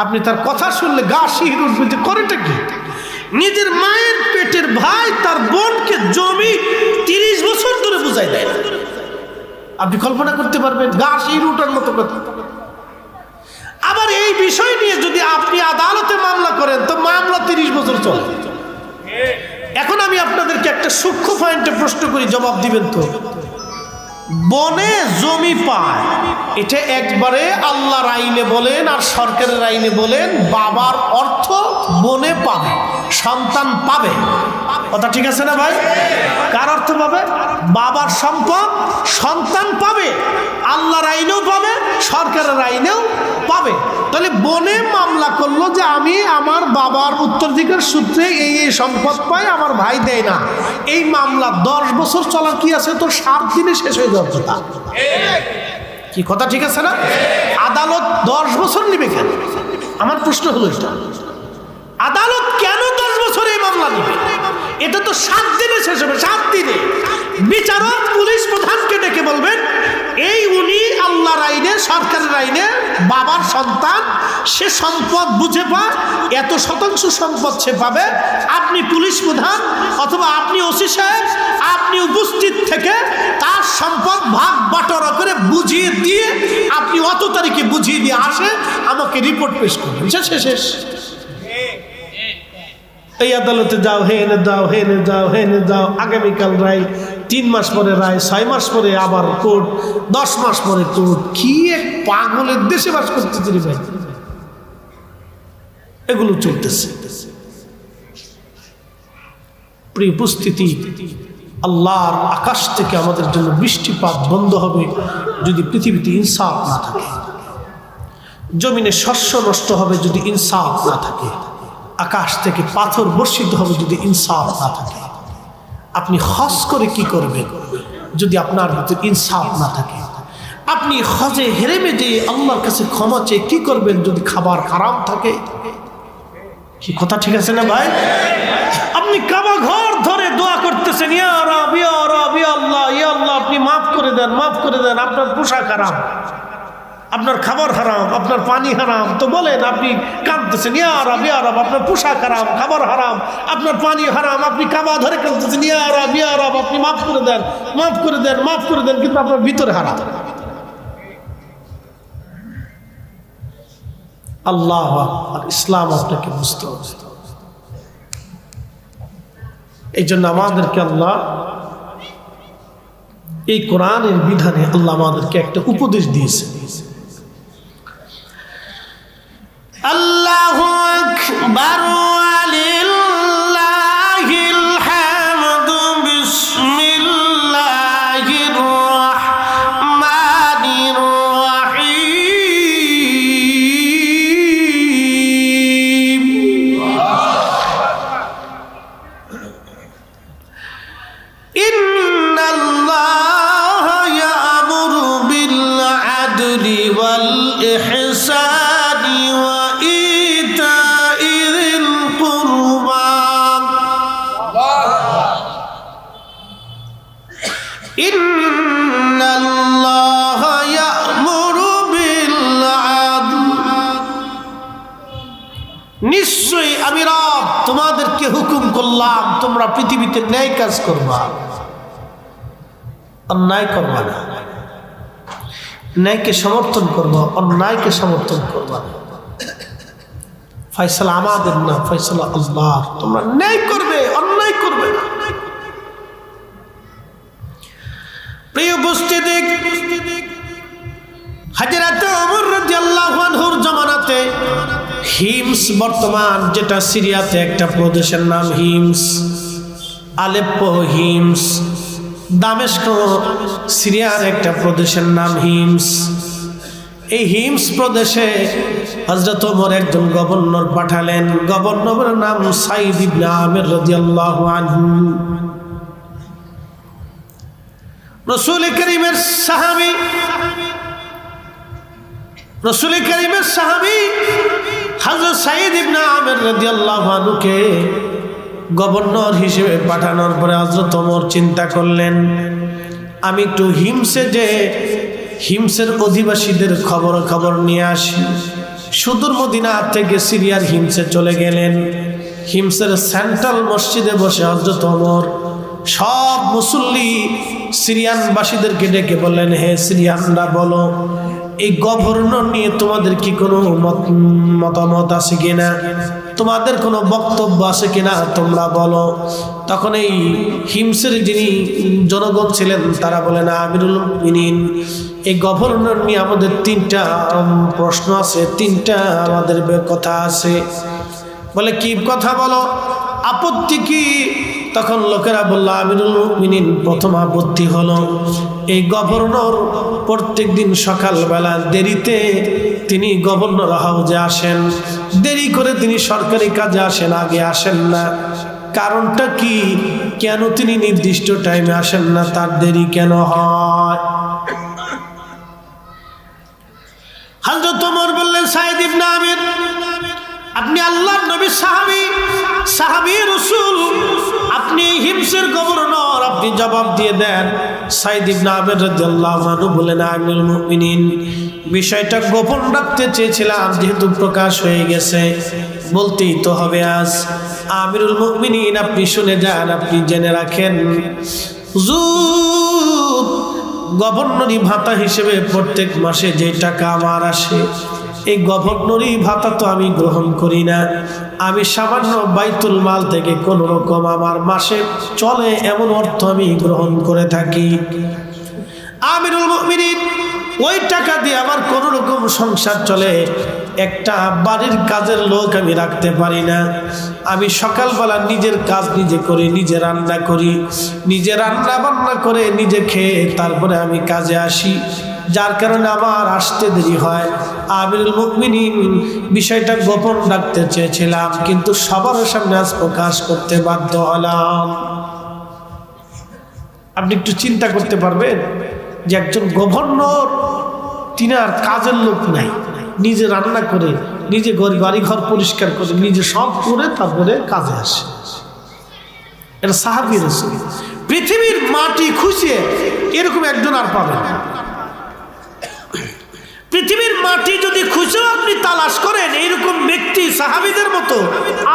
আপনি তার কথা শুনলে গা শিহরে উঠবে যে করেটা কি? নিজের মায়ের পেটের ভাই তার বোনকে জমি 30 বছর ধরে বুঝাই দেয় না। আপনি কল্পনা করতে পারবেন? গা শিহরে ওঠার মতো কথা। আবার এই বিষয় নিয়ে যদি আপনি আদালতে মামলা করেন তো মামলা 30 বছর চলে। এখন আমি আপনাদেরকে একটা সূক্ষ্ম পয়েন্টে প্রশ্ন করি, জবাব দিবেন তো। বনে জমি পায়, এটা একবারে আল্লাহর আইনে বলেন আর সরকারের আইনে বলেন, বাবার অর্থ বনে পাবে, সন্তান পাবে। কথা ঠিক আছে না ভাই? কার অর্থ পাবে? বাবার সম্পদ সন্তান পাবে, আল্লাহর আইনেও পাবে, সরকারের আইনেও পাবে। তাহলে বনে মামলা করলো যে আমি আমার বাবার উত্তরাধিকার সূত্রে এই এই সম্পদ পাই, আমার ভাই দেয় না। এই মামলা 10 বছর চলার কি আছে? তো 7 দিনে শেষ হয়ে যাওয়ার কথা। কি কথা ঠিক আছে না? আদালত 10 বছর নিবে কেন? আমার প্রশ্ন হলো এটা, আদালত কেন 10 বছর এই মামলা নিবে? এটা তো 7 দিনে শেষ হবে। 7 দিনে বিচারক পুলিশ প্রধানকে ডেকে বলবেন এই উনি আল্লাহর আইনে, সরকারের আইনে বাবার সন্তান, সে সম্পদ বুঝে পায়, এত শতাংশ সম্পদ সে পাবে। আপনি পুলিশ প্রধান অথবা আপনি ওসি সাহেব, আপনি উপস্থিত থেকে তার সম্পদ ভাগ বাটোয়ারা করে বুঝিয়ে দিয়ে, আপনি অত তারিখে বুঝিয়ে দিয়ে আসে, আমাকে রিপোর্ট পেশ করবেন, শেষ। এই আদালতে যাও, হে এনে যাও, হে এনে যাও, হে এনে যাও, আগামীকাল রায়, 3 মাস পরে রায়, 6 মাস পরে আবার কোর্ট, 10 মাস পরে কোর্ট। কি এক পাগলের দেশে বাস করতেছে রে ভাই, এগুলো চলতেছে। প্রিয় উপস্থিতি, আল্লাহর আকাশ থেকে আমাদের জন্য বৃষ্টিপাত বন্ধ হবে যদি পৃথিবীতে ইনসাফ না থাকে। জমিনে শস্য নষ্ট হবে যদি ইনসাফ না থাকে। আকাশ থেকে পাথর বর্ষিত হবে যদি ইনসাফ না থাকে। আপনি হজ করে কি করবেন যদি আপনার ভিতরে ইনসাফ না থাকে? আপনি হজে হেরেমে যেয়ে আল্লাহর কাছে ক্ষমা চেয়ে কি করবেন যদি খাবার হারাম থাকে? কি কথা ঠিক আছে না ভাই? আপনি কাবা ঘর ধরে দোয়া করতেছেন, ইয়া রব, ইয়া রব, ইয়া আল্লাহ, ইয়া আল্লাহ, আপনি মাফ করে দেন, মাফ করে দেন। আপনার পোশাক হারাম, আপনার খাবার হারাম, আপনার পানি হারাম, তো বলেন আপনি কাঁদতেছেন, ইয়া রব, ইয়া রব, আপনার পোশাক হারাম, খাবার হারাম, আপনার পানি হারাম, আপনি কাবা ধরে কাঁদতেছেন, ইয়া রব, ইয়া রব, আপনি মাফ করে দেন, মাফ করে দেন, মাফ করে দেন, কিন্তু আপনার ভিতরে হারাম। আল্লাহ আর ইসলাম আপনাকে বুঝতে হবে। এই জন্য আমাদেরকে আল্লাহ এই কোরআনের বিধানে আল্লাহ আমাদেরকে একটা উপদেশ দিয়েছে। আল্লাহু আকবার ওয়া লিল্লাহিল হামদু বিসমিল্লাহির রাহমানির রাহিম। ইন্নাল্লাহা ইয়া'মুরু বিল আদলি ওয়াল ইহসানি ওয়া ইতাইযিল কুরবা। ইন্নাল্লাহা ইয়া'মুরু বিল আদল, নিশ্চয়ই আমি রব তোমাদেরকে হুকুম করলাম তোমরা পৃথিবীতে ন্যায় কাজ করবা, অন্যায় করবা না। ন্যায়কে সমর্থন করবা, অন্যায়কে সমর্থন করবা না। ফয়সালা আমাদের না, ফয়সালা আল্লাহ। তোমরা ন্যায় করবে, অন্যায় করবে না। প্রিয় উপস্থিতি, হযরত ওমর রাদিয়াল্লাহু আনহুর জামানাতে হিমস, বর্তমান যেটা সিরিয়াতে একটা প্রদেশের নাম হিমস, আলেপ্পো হিমস, দামেস্ক সিরিয়ার একটা প্রদেশের নাম হিমস। এই হিমস প্রদেশে হযরত ওমর একজন গভর্নর পাঠালেন। গভর্নরের নাম সাইদ ইবনে আমির রাদিয়াল্লাহু আনহু। রাসূল কারীমের সাহাবী, রাসূল কারীমের সাহাবী হযরত সাইদ ইবনে আমির রাদিয়াল্লাহু আনহুকে গভর্নর হিসেবে পাঠানোর পরে হযরত ওমর চিন্তা করলেন, আমি একটু হিমসে যে হিমসের অধিবাসীদের খবর নিয়ে আসি। সুদূর মদিনা থেকে সিরিয়ার হিমসে চলে গেলেন। হিমসের সেন্ট্রাল মসজিদে বসে হযরত ওমর সব মুসল্লি সিরিয়ানবাসীদেরকে ডেকে বললেন, হে সিরিয়ানরা, বলো এই গভর্নর নিয়ে তোমাদের কি কোনো মতামত আছে কিনা, তোমাদের কোনো বক্তব্য আছে কিনা, তোমরা বলো। তখন এই হিমসের যিনি জনগণ ছিলেন তারা বলেন, আমিরুল মুমিনিন, এই গভর্নর নিয়ে আমাদের 3টা প্রশ্ন আছে, 3টা আমাদের কথা আছে। বলে, কি কথা বলো, আপত্তি কি? তখন লোকেরা বলল, আমিরুল মুমিনিন, প্রথম আপত্তি হলো এই গভর্নর প্রত্যেক দিন সকালবেলা দেরিতে তিনি গভর্নর হাউজে আসেন, দেরি করে তিনি সরকারি কাজে আসেন, আগে আসেন না। কারণটা কি? কেন তিনি নির্দিষ্ট টাইমে আসেন না? তার দেরি কেন হয়? হযরত ওমর বললেন, সাইদ ইবনে আমির, আপনি আল্লাহর নবীর সাহাবী রাসূল, আপনি হিমসের গভর্নর, আপনি জবাব দিয়ে দেন। সাইদ ইবনে আমির রাদিয়াল্লাহু আনহু বলেন, আমিরুল মুমিনিন, বিষয়টা গোপন রাখতে চেয়েছিলাম, যেহেতু প্রকাশ হয়ে গেছে বলতেই তো হবে আজ। আমিরুল মুমিনিন, আপনি শুনে যান, আপনি জেনে রাখেন, হুজুর, গভর্নরি ভাতা হিসেবে প্রত্যেক মাসে যে টাকা আমার আসে, এই গভর্নরি ভাতা তো আমি গ্রহণ করি না, আমি সামান্য বাইতুল মাল থেকে কোন রকম আমার মাসে চলে এমন অর্থ আমি গ্রহণ করে থাকি। আমিরুল মুমিনিন ওই টাকা দিয়ে আমার কোন রকম সংসার চলে, একটা বাড়ির কাজের লোক আমি রাখতে পারি না। আমি সকালবেলা নিজের কাজ নিজে করি, নিজে রান্না করি, নিজে রান্না বান্না করে নিজে খেয়ে তারপরে আমি কাজে আসি, যার কারণে আমার আসতে দেরি হয়। আমিরুল মুমিনিন বিষয়টা গোপন রাখতে চেয়েছিলাম, কিন্তু সবার সামনে আজ প্রকাশ করতে বাধ্য হলাম। আপনি একটু চিন্তা করতে পারবেন যে একজন গভর্নর, তিনার কাজের লোক নাই, নিজে রান্না করে, নিজে বাড়ি ঘর পরিষ্কার করে, নিজে সব করে তারপরে কাজে আসে। এটা সাহাবী রাসূল। পৃথিবীর মাটি খুঁজে এরকম একজন আর পাবেন না। পৃথিবীর মাটি যদি খুঁজে আপনি তালাশ করেন এইরকম ব্যক্তি সাহাবীদের মতো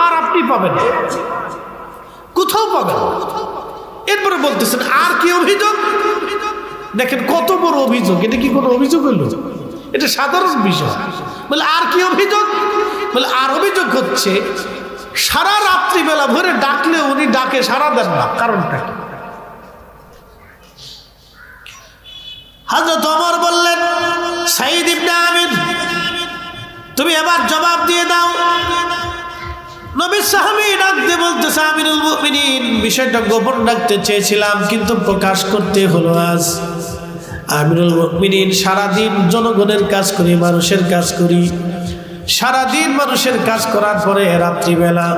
আর আপনি পাবেন না, কোথাও পাবেন না। এরপরে বলতেছেন আর কি অভিযোগ? দেখেন কত বড় অভিযোগ, এটা কি কোনো অভিযোগ হইল? এটা সাধারণ বিষয়। বলে আর কি অভিযোগ? বলে আর অভিযোগ হচ্ছে সারা রাত্রিবেলা ভরে ডাকলে উনি ডাকে সারা দেন না, কারণটা কি? হযরত ওমর বললেন, সাঈদ ইবনে আমির তুমি এবার জবাব দিয়ে দাও। নবী সাহাবী ডাকতে বলতেছে, আমিরুল মুমিনিন বিষয়টা গোপন রাখতে চেয়েছিলাম কিন্তু প্রকাশ করতে হলো আজ। আমিরুল মুমিনিন সারাদিন জনগণের কাজ করি, মানুষের কাজ করি, সারাদিন মানুষের কাজ করার পরে রাত্রিবেলা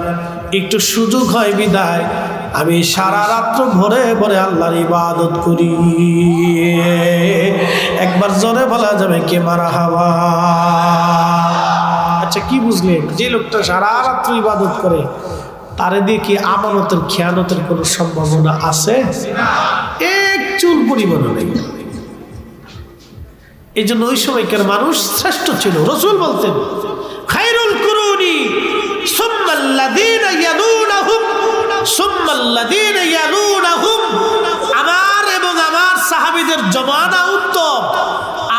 একটু সুযোগ হয় বিদায় আমি সারা রাত্র ভরে ভরে আল্লাহর ইবাদত করি। একবার জোরে বলা যাবে কে মারহাবা? আচ্ছা কি বুঝলেন? যে লোকটা সারা রাত্র ইবাদত করে তারে দিয়ে কি আমানতের খেয়ানতের কোনো সম্ভাবনা আছে? এক চুল পরিমাণ নেই। এই জন্য ওই সময়কার মানুষ শ্রেষ্ঠ ছিল। রাসূল বলতেন, খায়রুল কুরুনি সুম্মাল্লাযীনা ইয়ালুনাহুম সুম্মাল্লাযীনা ইয়ালুনাহুম, আমার এবং আমার সাহাবীদের জমানা উত্তম,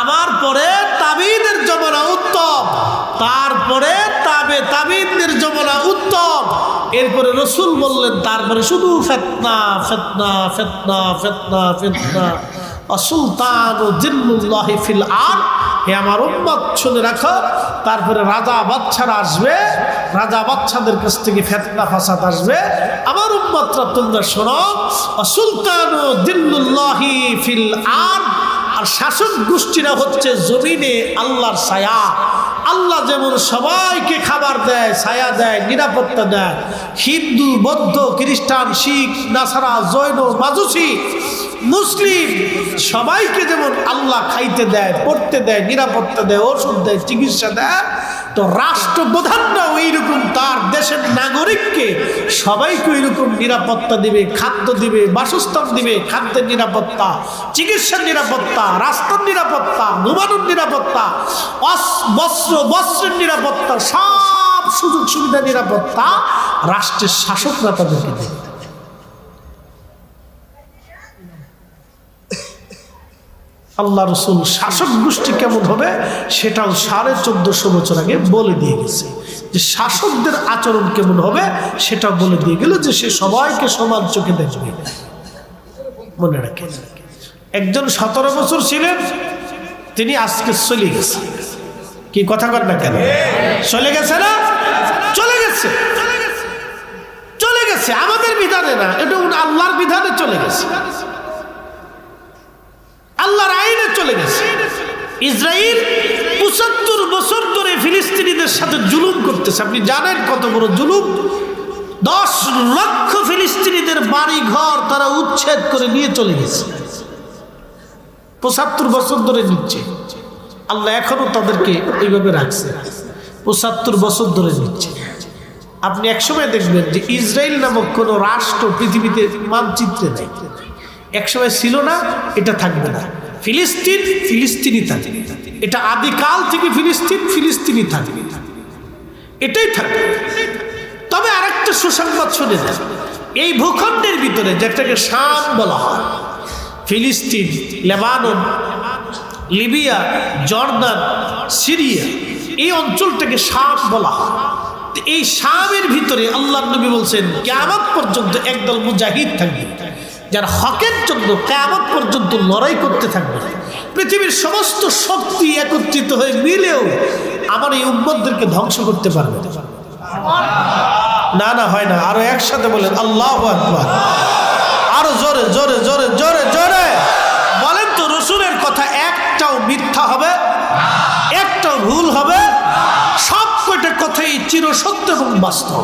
আমার পরে তাবিঈদের জমানা উত্তম, তারপরে তাবিঈদের জমানা উত্তম। এরপরে রাসূল বললেন তারপরে শুধু ফিতনা ফিতনা ফিতনা ফিতনা ফিতনা আসুলতানু জিল্লুল্লাহি ফিল আরদ। হে আমার উম্মত শুনে রাখো, তারপরে রাজা বাদশারা আসবে, রাজা বাদশাদের কাছ থেকে ফিতনা ফাসাদ আসবে। আমার উম্মতরা তোমরা শোনো, আসুলতানু জিল্লুল্লাহি ফিল আরদ, আর শাসক গোষ্ঠীরা হচ্ছে জমিনে আল্লাহর ছায়া। আল্লাহ যেমন সবাইকে খাবার দেয়, ছায়া দেয়, নিরাপত্তা দেয়, হিন্দু বৌদ্ধ খ্রিস্টান শিখ নাসারা জৈন মাজুসি মুসলিম সবাইকে যেমন আল্লাহ খাইতে দেয়, পড়তে দেয়, নিরাপত্তা দেয়, ওষুধ দেয়, চিকিৎসা দেয়, তো রাষ্ট্রপ্রধানরা ওইরকম তার দেশের নাগরিককে সবাইকে ওইরকম নিরাপত্তা দিবে, খাদ্য দিবে, বাসস্থান দিবে, খাদ্যের নিরাপত্তা, চিকিৎসার নিরাপত্তা, রাস্তার নিরাপত্তা, ঘুমানোর নিরাপত্তা, বস্ত্রের নিরাপত্তা, সব সুযোগ সুবিধা নিরাপত্তা রাষ্ট্রের শাসকরা তাদেরকে দেবে। আল্লাহ রসুল শাসক গোষ্ঠী কেমন হবে সেটাও 1450 বছর আগে বলে দিয়ে গেছে, যে শাসকদের আচরণ কেমন হবে সেটাও বলে দিয়ে গেল, যে সে সবাইকে সমান চোখে দেখবে। মনে রাখেন, একজন 17 বছর ছিলেন, তিনি আজকে চলে গেছে। কি কথা কর না কেন? চলে গেছে না? চলে গেছে, চলে গেছে। আমাদের বিধানে না, এটা আল্লাহর বিধানে চলে গেছে, আল্লাহর আইনে চলে গেছে। ইসরায়েল 75 বছর ধরে ফিলিস্তিনিদের সাথে জুলুম করতেছে। আপনি জানেন কত বড় জুলুম? 10 লক্ষ ফিলিস্তিনিদের বাড়ি ঘর তারা উচ্ছেদ করে নিয়ে চলে গেছে। 75 বছর ধরে নিচ্ছে। আল্লাহ এখনো তাদেরকে এইভাবে রাখছে, 75 বছর ধরে নিচ্ছে। আপনি একসময় দেখবেন যে ইসরায়েল নামক কোন রাষ্ট্র পৃথিবীতে মানচিত্রে নেই। একসময় ছিল না, এটা থাকবে না। ফিলিস্তিন ফিলিস্তিনি থাকবে, এটা আদিকাল থেকে ফিলিস্তিন ফিলিস্তিনি থাকবে, এটাই থাকবে। তবে আরেকটা সুসংবাদ শুনে যান, এই ভূখণ্ডের ভিতরে যেটাকে শাম বলা হয়, ফিলিস্তিন, লেবানন, লিবিয়া, জর্দান, সিরিয়া, এই অঞ্চলটাকে শাম বলা হয়। এই শামের ভিতরে আল্লাহর নবী বলছেন কিয়ামত পর্যন্ত একদল মুজাহিদ থাকবে, যারা হকের জন্য কিয়ামত পর্যন্ত লড়াই করতে থাকবে। পৃথিবীর সমস্ত শক্তি একত্রিত হয়ে মিলেও আমার এই উম্মতদেরকে ধ্বংস করতে পারবে না। না হয় না। আরো একসাথে বলেন আল্লাহু আকবার। আরো জোরে জোরে জোরে জোরে জোরে বলেন তো, রসুলের কথা একটাও মিথ্যা হবে, একটাও ভুল হবে? সব কয়টা কথাই চিরসত্য এবং বাস্তব।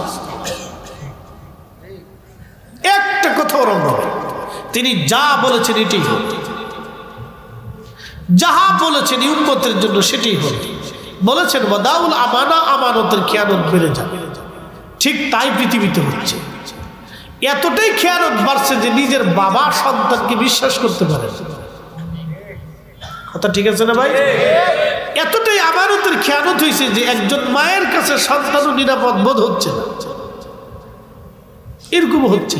একটা কথা রঙ হবে, তিনি যা বলেছেন এটাই হোক, যাহা বলেছেন উম্মতের জন্য সেটাই হোক। বলেছেন ওয়াদাউল আমানা, আমানতের খেয়ানত বেড়ে যাবে। ঠিক তাই পৃথিবীতে হচ্ছে। এতটাই খেয়ানত বাড়ছে যে নিজের বাবা সন্তানকে বিশ্বাস করতে পারে। কথা ঠিক আছে না ভাই? এতটাই আমানতের খেয়ানত হয়েছে যে একজন মায়ের কাছে সন্তানও নিরাপদ বোধ হচ্ছে না। এরকম হচ্ছে,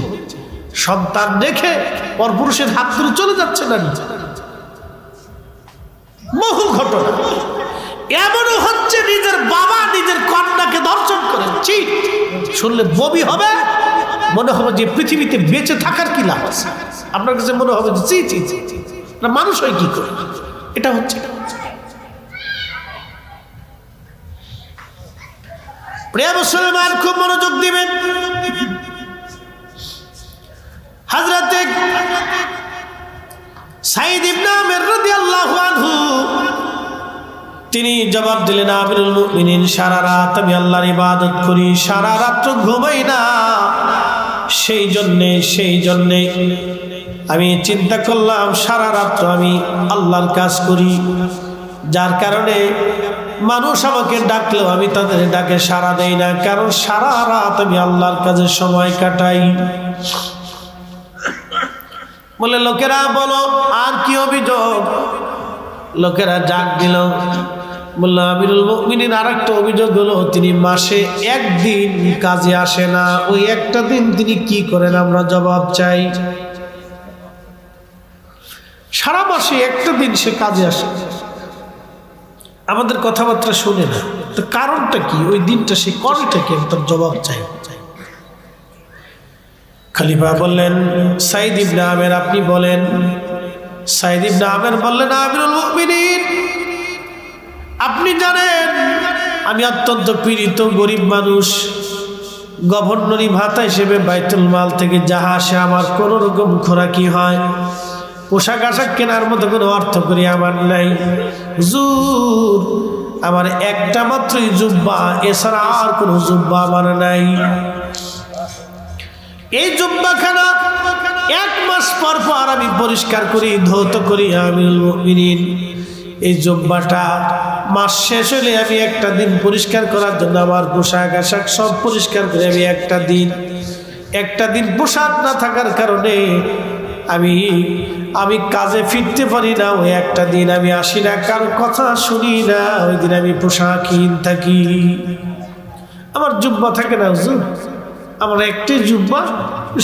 সন্তান রেখে পরপুরুষের হাত ধরে চলে যাচ্ছে না। বহু ঘটনা এমনও হচ্ছে নিজের বাবা নিজের কন্যাকে ধর্ষণ করে। শুনলে বমি হবে, মনে হবে যে পৃথিবীতে বেঁচে থাকার কি লাভ আছে। আপনার কাছে মনে হবে যে না, মানুষ হয় কি করে। এটা হচ্ছে প্রিয় মুসলমান, খুব মনোযোগ দিবেন। হযরতে সাঈদ ইবনে আমির রাদিয়াল্লাহু আনহু তিনি জবাব দিলেন, আমিরুল মুমিনিন, সারা রাত আমি আল্লাহর ইবাদত করি, সারা রাত ঘুমাই না। সেই জন্যে আমি চিন্তা করলাম সারা রাত আমি আল্লাহর কাজ করি, যার কারণে মানুষ আমাকে ডাকলেও আমি তাদের ডাকে সাড়া দেই না, কারণ সারা রাত আমি আল্লাহর কাজে সময় কাটাই। বলে লোকেরা বলো আর কি অভিযোগ? লোকেরা ডাক দিল, বললো আমিরুল মুমিনিন আর একটা অভিযোগ হলো তিনি মাসে একদিন কাজে আসে না। ওই একটা দিন তিনি কি করেন আমরা জবাব চাই। সারা মাসে একটা দিন সে কাজে আসে, আমাদের কথাবার্তা শুনে না। তো কারণটা কি? ওই দিনটা সে করেটা কি? তার জবাব চাই। খলিফা বললেন, সাঈদ ইবনে আমির আপনি বলেন। সাঈদ ইবনে আমির বললেন, আমিরুল মুমিনিন আপনি জানেন আমি অত্যন্ত পীড়িত গরিব মানুষ। গভর্নরি ভাতা হিসেবে বাইতুল মাল থেকে যাহা আসে আমার কোনো রকম খোরাকি হয়, পোশাক আশাক কেনার মতো কোনো অর্থ করি আমার নাই। হুজুর আমার একটা মাত্রই জুব্বা, এছাড়া আর কোনো জুব্বা আমার নাই। এই জুব্বাখানা 1 মাস পর পর আমি পরিষ্কার করি, ধৌত করি। আমিরুল মুমিনিন এই জুব্বাটা মাস শেষ হলে আমি একটা দিন পরিষ্কার করার জন্য আমার পোশাক আশাক সব পরিষ্কার করে আমি একটা দিন পোশাক না থাকার কারণে আমি কাজে ফিরতে পারি না। ওই একটা দিন আমি আসি না, কারো কথা শুনি না, ওই দিন আমি পোশাকহীন থাকি। আমার জুব্বা থাকে না হুজুর, আমার একটাই জুব্বা,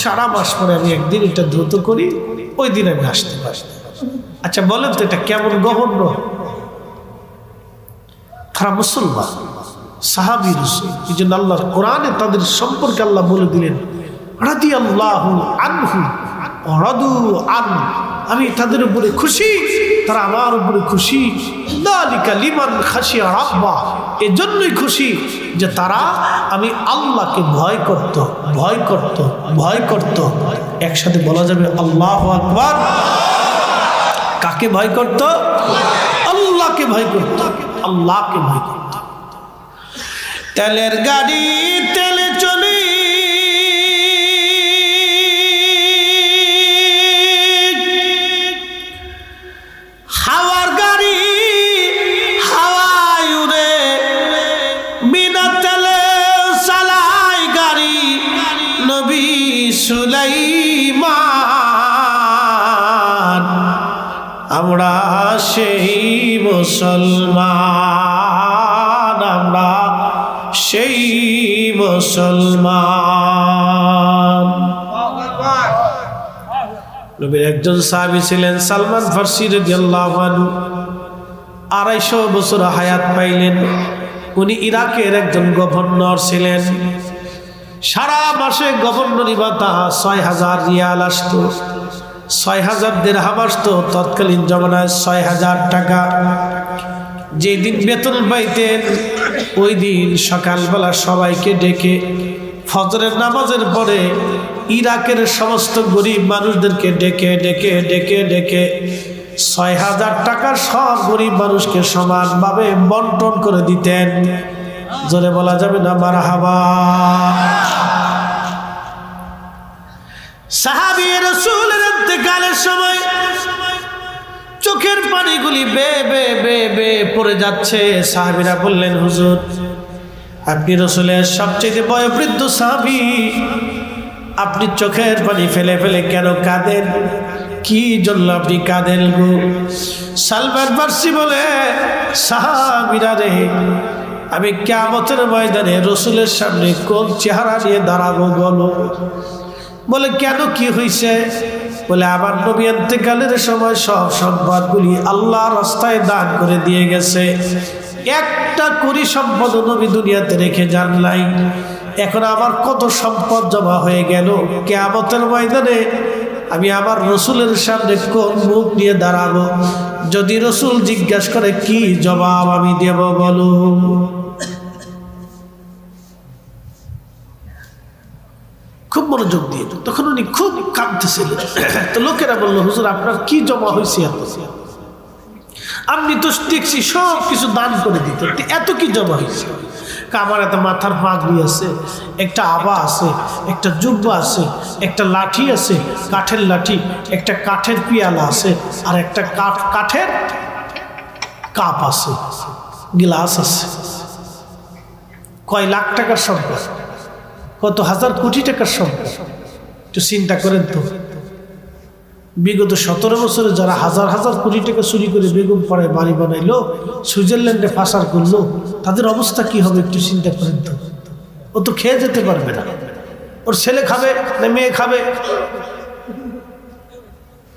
সারা মাস পরে আমি একদিন এটা ধৌত করি, ওই দিন আমি আসতে পারি। আচ্ছা বলেন তো এটা কেমন গহন্য? তারা মুসলমান, সাহাবী রাসূল। এই জন্য আল্লাহর কোরআনে তাদের সম্পর্কে আল্লাহ বলে দিলেন, রাদিয়াল্লাহু আনহু ওয়া রাদু আন, আমি তাদের উপরে খুশি, তারা আমার উপরে খুশি। যালিকা লিমান খাশিয়া রাব্বা, এজন্যই খুশি যে তারা আমি আল্লাহকে ভয় করত। একসাথে বলা যাবে আল্লাহু আকবার। কাকে ভয় করত? আল্লাহকে ভয় করত, আল্লাহকে ভয় করত। তেলের গাড়ি তেলে চলি, হাওয়ার গাড়ি হাওয়ায় উড়ে, বিনা তেলে চালাই গাড়ি নবী সুলাইমান। আমরা সেই মুসলমান, আমরা সেই মুসলমান। নবীর একজন সাহাবী ছিলেন সালমান ফারসি রাদিয়াল্লাহু আনহু। 250 বছর হায়াত পাইলেন। উনি ইরাকের একজন গভর্নর ছিলেন। সারা মাসে গভর্নরি ভাতা ৬,০০০ রিয়াল আসতো, ৬,০০০ দিরহাম আসতো, তৎকালীন জমানায় ৬,০০০ টাকা। যেদিন বেতন পাইতেন ওই দিন সকালবেলা সবাইকে ডেকে ফজরের নামাজের পরে ইরাকের সমস্ত গরিব মানুষদেরকে ডেকে ডেকে ডেকে ডেকে ৬,০০০ টাকার সব গরিব মানুষকে সমানভাবে বন্টন করে দিতেন। জোরে বলা যাবে না মারহাবা। সাহাবী রাসূলের ইন্তেকালের সময় চোখের পানিগুলি বে বে বে বে পড়ে যাচ্ছে। সাহাবীরা বললেন, হুজুর আপনি রাসূলের সবচেয়ে বয়োবৃদ্ধ সাহাবী, আপনি চোখের পানি ফেলে ফেলে কেন কাঁদেন? কি জন্য আপনি কাঁদেন গো? সালমান ফারসি বলে, সাহাবীরা রে, আমি কিয়ামতের ময়দানে রাসূলের সামনে কোন চেহারা নিয়ে দাঁড়াবো বলো? বলে কেন, কি হয়েছে? বলে আমার নবী ইন্তেকালের সময় সব সম্পদগুলি আল্লাহর রাস্তায় দান করে দিয়ে গেছে, একটা কোটি সম্পদ নবী দুনিয়াতে রেখে যান নাই। এখন আমার কত সম্পদ জমা হয়ে গেল, কিয়ামতের ময়দানে আমি আমার রাসূলের সামনে কোন মুখ নিয়ে দাঁড়াবো? যদি রাসূল জিজ্ঞাসা করে কি জবাব আমি দেব বলো? খুব মনোযোগ দিয়ে, তখন উনি খুব কাঁদতেছিলেন। তো লোকেরা বললো, হুজুর আপনার কি জমা হয়েছে এত? আপনি তো দেখছি সব কিছু দান করে দিতেন, এত কি জমা হয়েছে? আমার এত মাথার পাগড়ি আছে, একটা আবা আছে, একটা জুব্বা আছে, একটা লাঠি আছে, কাঠের লাঠি, একটা কাঠের পিয়ালা আছে, আর একটা কাঠের কাপ আছে, গিলাস আছে। কয় লাখ টাকার সম্পদ, কত হাজার কোটি টাকার সম্পদ, একটু চিন্তা করেন তো। বিগত ১৭ বছরে যারা হাজার হাজার কোটি টাকা চুরি করে বেগম পাড়ায় বাড়ি বানাইলো, সুইজারল্যান্ডে পাচার করলো, তাদের অবস্থা কি হবে একটু চিন্তা করেন তো। ও তো খেয়ে যেতে পারবে না, ওর ছেলে খাবে না মেয়ে খাবে?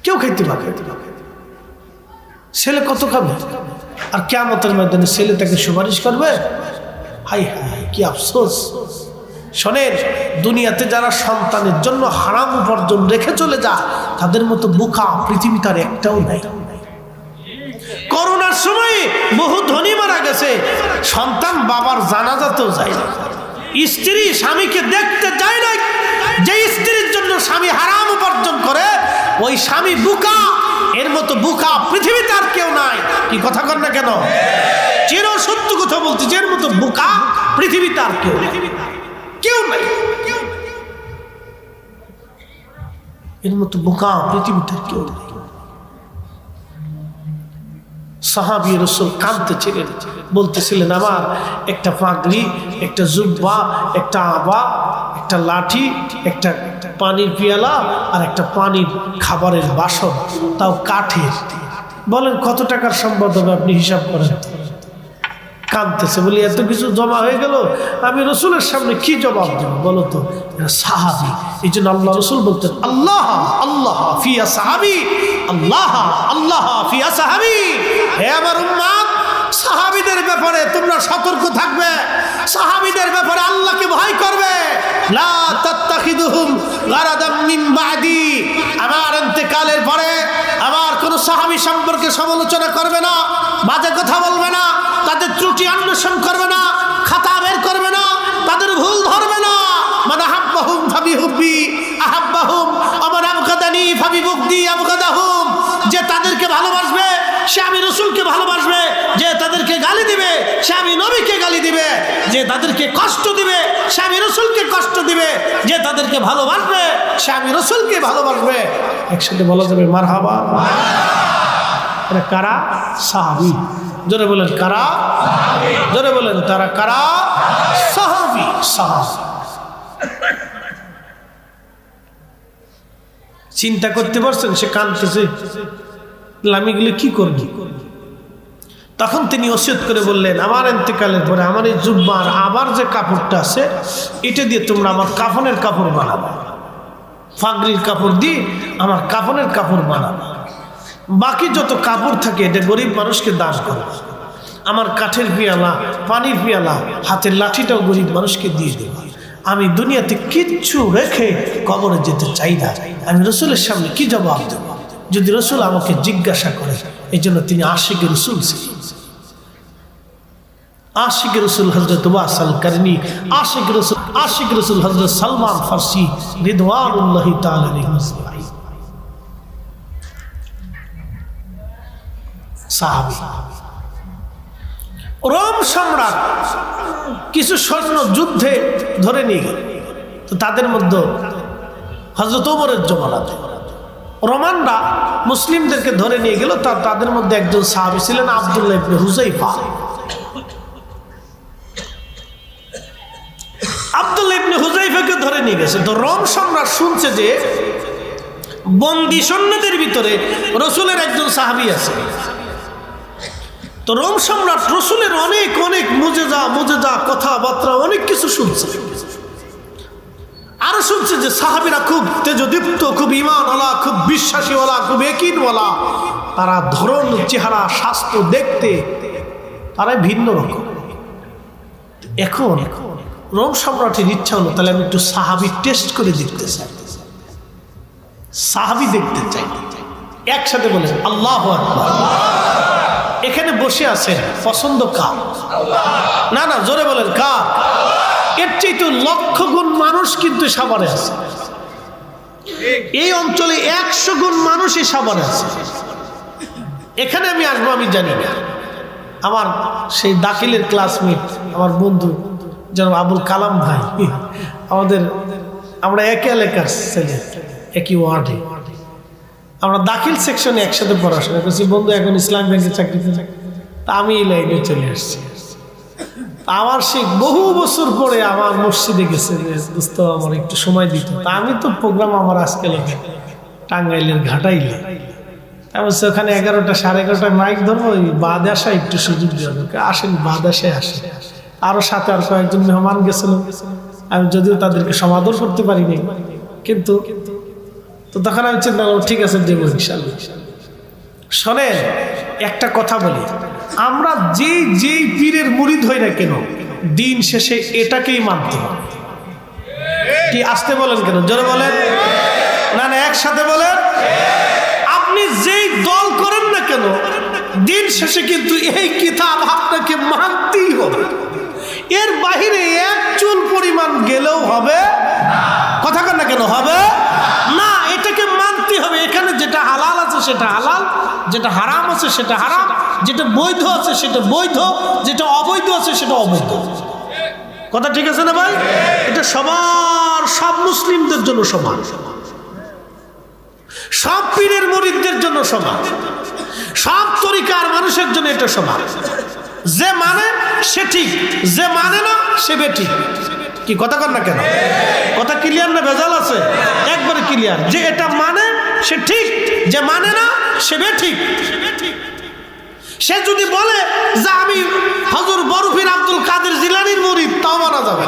কেউ খাইতে পারবে। ছেলে কত খাবে? আর কিয়ামতের ময়দানে ছেলে তাকে সুপারিশ করবে? হাই হাই কি আফসোস। শোনেন, দুনিয়াতে যারা সন্তানের জন্য হারাম উপার্জন রেখে চলে যায়, তাদের মতো বোকা পৃথিবী তার একটাও নাই। করোনার সময় বহু ধনী মারা গেছে, সন্তান বাবার জানাজাতেও যায় না, স্ত্রী স্বামীকে দেখতে যায় না। যে স্ত্রীর জন্য স্বামী হারাম উপার্জন করে, ওই স্বামী বোকা। এর মতো বোকা পৃথিবীতে আর কেউ নাই। কি কথা কর না কেন? চির সত্য কথা বলছি, এর মতো বোকা পৃথিবীতে আর কেউ নাই। এর মতো বোকা পৃথিবীতে কেউ নেই। সাহাবী রাসূল কাঁদতেছিলেন, বলতেছিলেন আমার একটা পাগড়ি, একটা জুব্বা, একটা আবা, একটা লাঠি, একটা পানির পিয়ালা, আর একটা পানির খাবারের বাসন, তাও কাঠের। বলেন কত টাকার সম্পদ হবে আপনি হিসাব করেন। কাঁদতেছে, বলি এত কিছু জমা হয়ে গেল, আমি রাসূলের সামনে কি জবাব দেব বলো তো? সাহাবী, এই জন্য আল্লাহ রাসূল বলতেন, আল্লাহ আল্লাহ ফিয়া সাহাবী, আল্লাহ আল্লাহ ফিয়া সাহাবী। হে আমার উম্মত, সাহাবীদের ব্যাপারে তোমরা সতর্ক থাকবে, সাহাবীদের ব্যাপারে আল্লাহকে ভয় করবে। লা তাত্তাখিদুহুম গারাদাম মিন বাদি, আমার ইন্তেকালের পরে আমার কোন সাহাবী সম্পর্কে সমালোচনা করবে না, বাজে কথা বলবে না, তাদের ত্রুটি অন্বেষণ করবে না, খাতা বের করবে না, তাদের ভুল ধরবে না। মান আহাব্বাহুম ফাবিহুব্বি আহাব্বাহুম ওয়া মান আবগাদানি ফাবিবুগদি আবগাদাহুম। যে তাদেরকে ভালোবাসবে সে আমি রাসূলকে ভালোবাসবে, যে তাদেরকে গালি দিবে সে আমি নবীকে গালি দিবে, যে তাদেরকে কষ্ট দিবে সে আমি রাসূলকে কষ্ট দিবে, যে তাদেরকে ভালোবাসবে সে আমি রাসূলকে ভালোবাসবে। একসাথে বলা যাবে মারহাবা। এটা কারা? সাহাবী। জোরে বলেন কারা? জোরে বলেন তারা কারা? সাহাবী। সাহাবী। চিন্তা করতে পারছেন? সে কাঁদতেছে, আমি গেলে কি করবি? তখন তিনি ওসিয়ত করে বললেন, আমার ইন্তেকালের পরে আমার এই জুব্বার আবার যে কাপড়টা আছে, এটা দিয়ে তোমরা আমার কাফনের কাপড় বানাবা, পাগড়ির কাপড় দিয়ে আমার কাফনের কাপড় বানাবা। বাকি যত কাপড় থাকে এটা গরিব মানুষকে দান করো। আমার কাঠের পেয়ালা, পানির পেয়ালা, হাতের লাঠিটাও গরিব মানুষকে দিয়ে দেব। আমি দুনিয়াতে কিচ্ছু রেখে কবরে যেতে চাই না। আমি রসুলের সামনে কি জবাব দেব যদি রসুল আমাকে জিজ্ঞাসা করে? এই জন্য তিনি আশিক রসুল ছিলেন। আশিক রসুল হযরত ওয়াসাল কারনী, আশিক রসুল হযরত সালমান ফারসি রিদওয়ানুল্লাহি তাআলা আলাইহিম আজমাইন। সাহাবী। রোম সম্রাট কিছু সৈন্য যুদ্ধে ধরে নিয়ে গেল। তো তাদের মধ্যে হযরত ওমরের জমানাতে রোমানরা মুসলিমদেরকে ধরে নিয়ে গেল। তাদের মধ্যে একজন সাহাবী ছিলেন আব্দুল্লাহ ইবনে হুযাইফা। আব্দুল্লাহ ইবনে হুযাইফাকে ধরে নিয়ে গেছে। তো রোম সম্রাট শুনছে যে বন্দী সৈন্যদের ভিতরে রসুলের একজন সাহাবী আছে। তো রোম সম্রাট রসুলের অনেক অনেক মুজেজা কথাবার্তা অনেক কিছু শুনছে। আরো শুনছে যে সাহাবীরা খুব তেজদীপ্ত, খুব ঈমানওয়ালা, খুব বিশ্বাসীওয়ালা, খুব ইয়াকিনওয়ালা। তারা ধরন, চেহারা, স্বাস্থ্য দেখতে তারাই ভিন্ন রকম। এখন রোম সম্রাটের ইচ্ছা হলো তাহলে আমি একটু সাহাবী টেস্ট করে দেখতে চাই, সাহাবী দেখতে চাই। একসাথে বলে আল্লাহু আকবার। এখানে বসে আছেন, পছন্দ কার? না না, জোরে বলেন কার? এর চাইতে লক্ষ গুণ মানুষ কিন্তু সাভারে আছে। এই অঞ্চলে 100 গুণ মানুষই সাভারে আছে। এখানে আমি আসবো আমি জানি না। আমার সেই দাখিলের ক্লাসমেট, আমার বন্ধু যেন আবুল কালাম ভাই, আমরা একই এলাকার ছেলে, একই ওয়ার্ডে। আমরা দাখিল সেকশনে একসাথে পড়াশোনা করছি। বন্ধু এখন ইসলাম ব্যাংকে চাকরিতে, তা আমি এই লাইনে চলে আসছি। আমার সেই বহু বছর পরে আমার মসজিদে গেছে যে দোস্ত আমার একটু সময় দিত। তা আমি তো প্রোগ্রাম আমার আজকে লাগে টাঙ্গাইলের ঘাটাইলে, আমি ওখানে 11টা 11:30 মাইক ধরবো, ওই বাদ আসা একটু সুযোগ দেওয়া দরকার। আসেন, বাদ আসে আসে। আরো সাথে আর কয়েকজন মেহমান গেছিল, আমি যদিও তাদেরকে সমাদর করতে পারিনি, কিন্তু তো তখন আমি চিন্তা করলাম ঠিক আছে দেবো ইনশাআল্লাহ। শোনেন, একটা কথা বলি, আমরা যেই পীরের মুরিদ হই না কেন, দিন শেষে এটাকেই মানতে হবে। কি আসতে বলেন কেন? জোরে বলেন না না, একসাথে বলেন। আপনি যেই দল করেন না কেন, দিন শেষে কিন্তু এই কিতাব আপনাকে মানতেই হবে। এর বাহিরে এক চুল পরিমাণ গেলেও হবে কথা কন না কেন? হবে না, এটাকে মানতে হবে। এখানে যেটা হালাল আছে সেটা হালাল, যেটা হারাম আছে সেটা হারাম, যেটা বৈধ আছে সেটা বৈধ, যেটা অবৈধ আছে সেটা অবৈধ। কথা ঠিক আছে না ভাই? এটা সব মুসলিমদের জন্য সমান, সব পীরের মুরিদদের জন্য সমান, সব তরিকার মানুষের জন্য এটা সমান। যে মানে সে ঠিক, যে মানে না সে বেঠিক। কি কথা কন না কেন? কথা ক্লিয়ার না ভেজাল আছে? একবারে ক্লিয়ার যে এটা মানে সে ঠিক, যে মানে না সে বেঠিক। সে যদি বলে যে আমি হযরত বরফির আব্দুল কাদের জিলানীর মুরিদ, তাও মানা যাবে,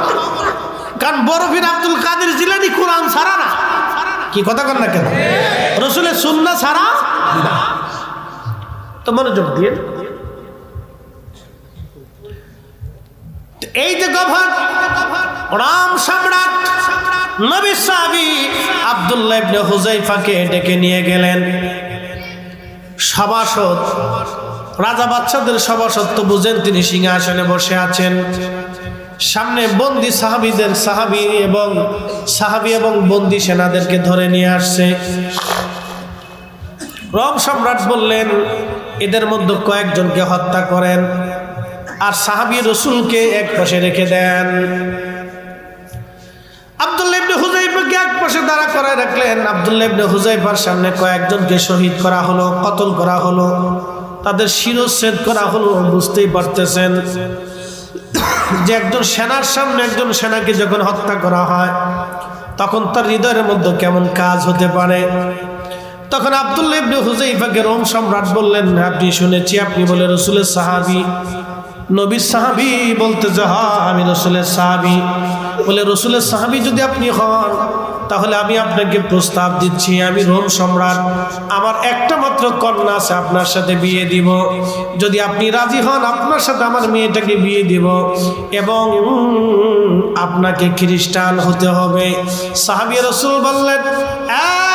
কারণ বরফির আব্দুল কাদের জিলানী কোরআন ছাড়া না। কি কথা কন না কেন? রাসূলের সুন্নাহ ছাড়া না। তো মনোযোগ দিয়ে, এই যে রোম সম্রাট নবী সাহাবী আব্দুল্লাহ ইবনে হুযাইফাকে ডেকে নিয়ে গেলেন। সভাসদ, রাজা বাদশাদের সভাসদ তো বুঝেন, তিনি সিংহাসনে বসে আছেন। সামনে বন্দী সাহাবী এবং বন্দী সেনাদেরকে ধরে নিয়ে আসছে। রোম সম্রাট বললেন, এদের মধ্যে কয়েকজনকে হত্যা করেন আর সাহাবী রাসূলকে এক পাশে রেখে দেন। আব্দুল্লাহ ইবনে হুযাইফাকে এক পাশে দাঁড়া করায় রাখলেন। আব্দুল্লাহ ইবনে হুযাইফার সামনে কয়েকজনকে শহীদ করা হলো, কতল করা হলো, তাদের শিরচ্ছেদ করা হলো। বুঝতেই পারতেছেন যে একজন সেনার সামনে একজন সেনাকে যখন হত্যা করা হয় তখন তার হৃদয়ের মধ্যে কেমন কাজ হতে পারে। তখন আব্দুল্লাহ ইবনে হুযাইফাকে রোম সম্রাট বললেন, আপনি শুনেছি আপনি বলে রাসূলের সাহাবী, নবীর সাহাবী। বলতে যে হ্যাঁ আমি রাসূলের সাহাবী। বলে রাসূলের সাহাবী যদি আপনি হন তাহলে আমি আপনাকে প্রস্তাব দিচ্ছি, আমি রোম সম্রাট, আমার একটা মাত্র কন্যা আছে, আপনার সাথে বিয়ে দিব। যদি আপনি রাজি হন আপনার সাথে আমার মেয়েটাকে বিয়ে দিব, এবং আপনাকে খ্রিস্টান হতে হবে। সাহাবী রাসূল বললেন,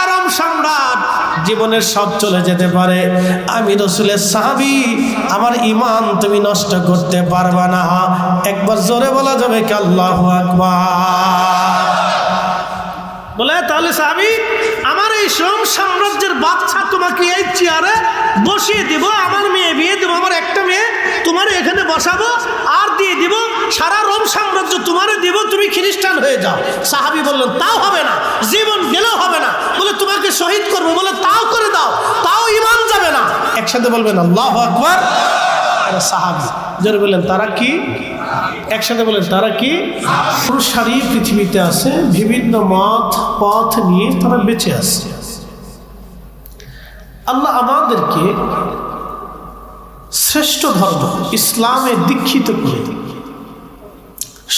রোম সম্রাট, জীবনের সব চলে যেতে পারে, আমি রাসূলের সাহাবী, আমার ঈমান তুমি নষ্ট করতে পারবে না। একবার জোরে বলা যাবে কি আল্লাহু আকবার? বলে তাহলে সাহাবী, আমার এই রোম সাম্রাজ্যের বাদশা তোমাকে এই চেয়ারে বসিয়ে দিব, আমার মেয়ে বিয়ে দেবো, আমার একটা মেয়ে তোমার এখানে বসাবো আর দিয়ে দিব, সারা রোম সাম্রাজ্য তোমারে দিব, তুমি খ্রিস্টান হয়ে যাও। সাহাবী বললেন, তাও হবে না, জীবন গেলেও হবে না। বলে তোমাকে শহীদ করবো। বলে তাও করে দাও, তাও ঈমান যাবে না। একসাথে বলবেন আল্লাহু আকবার। সাহাবী জোরে বললেন, তারা কি? একসাথে বলেন, তারা কি? সারি পৃথিবীতে আছে, বিভিন্ন মত পথ নিয়ে তারা বেঁচে আছে। আল্লাহ আমাদেরকে শ্রেষ্ঠ ধর্ম ইসলামে দীক্ষিত করে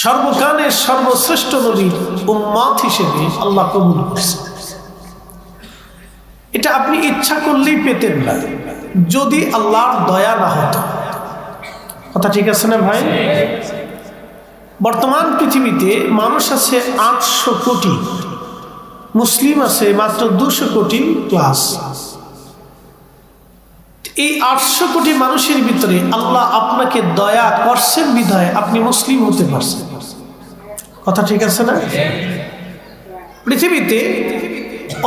সর্বকালের সর্বশ্রেষ্ঠ নবীর উম্মত হিসেবে আল্লাহ কবুল করেছেন। এটা আপনি ইচ্ছা করলেই পেতেন না, যদি আল্লাহর দয়া না হতো। কথা ঠিক আছে না ভাই? বর্তমান পৃথিবীতে মানুষ আছে 800 কোটি, মুসলিম আছে মাত্র 200 কোটি প্লাস। এই 800 কোটি মানুষের ভিতরে আল্লাহ আপনাকে দয়া করছেন বিধায় আপনি মুসলিম হতে পারছেন। কথা ঠিক আছে না? পৃথিবীতে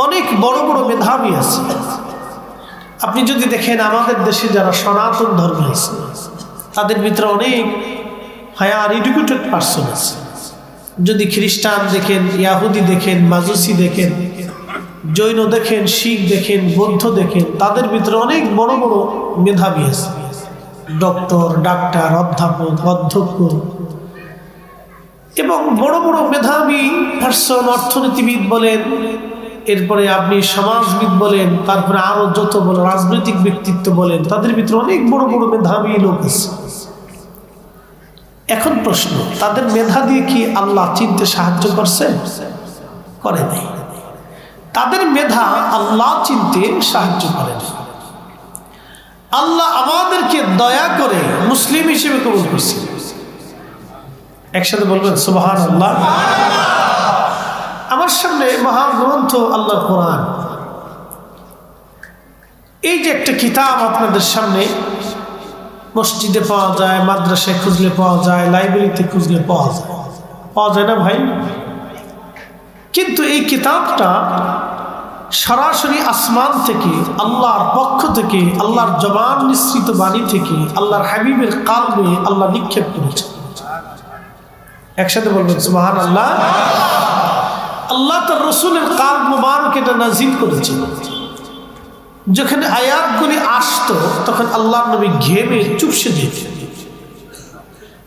অনেক বড় বড় মেধাবী আছে। আপনি যদি দেখেন আমাদের দেশে যারা সনাতন ধর্ম আছে তাদের ভিতরে অনেক হায়ার এডুকেটেড পার্সন আছে। যদি খ্রিস্টান দেখেন, ইয়াহুদি দেখেন, মাজুসি দেখেন, জৈন দেখেন, শিখ দেখেন, বৌদ্ধ দেখেন, তাদের ভিতরে অনেক বড় বড় মেধাবী আছে, ডক্টর, ডাক্তার, অধ্যাপক, অধ্যক্ষ, এবং বড় বড় মেধাবী পার্সন, অর্থনীতিবিদ বলেন, এরপরে আপনি সমাজবিদ বলেন, তারপরে আরো যত বড় রাজনৈতিক ব্যক্তিত্ব বলেন, তাদের ভিতরে অনেক বড় বড় মেধাবী লোক আছে। এখন প্রশ্ন, তাদের মেধা দিয়ে কি আল্লাহ চিনতে সাহায্য করছেন? করে নাই। তাদের মেধা আল্লাহ চিনতে সাহায্য করে নাই। আল্লাহ আমাদেরকে দয়া করে মুসলিম হিসেবে কবুল করছে। একসাথে বলবেন সুবহানাল্লাহ। আমার সামনে মহাগ্রন্থ আল্লাহর কোরআন, এই যে একটা কিতাব আপনাদের সামনে মসজিদে পাওয়া যায়, মাদ্রাসায় খুঁজলে পাওয়া যায়, লাইব্রেরিতে খুঁজলে পাওয়া যায় না ভাই? কিন্তু এই কিতাবটা সরাসরি আসমান থেকে, আল্লাহর পক্ষ থেকে, আল্লাহর জবান নিঃসৃত বাণী থেকে, আল্লাহর হাবিবের কালবে আল্লাহ নিক্ষেপ করেছে। একসাথে বলবেন সুবহানাল্লাহ। আল্লাহ তার রসুলের কালব মুবারক এটা নাজিল করেছে। যখন আয়াতগুলি আসতো তখন আল্লাহর নবী ঘেমে চুপসে যেতেন।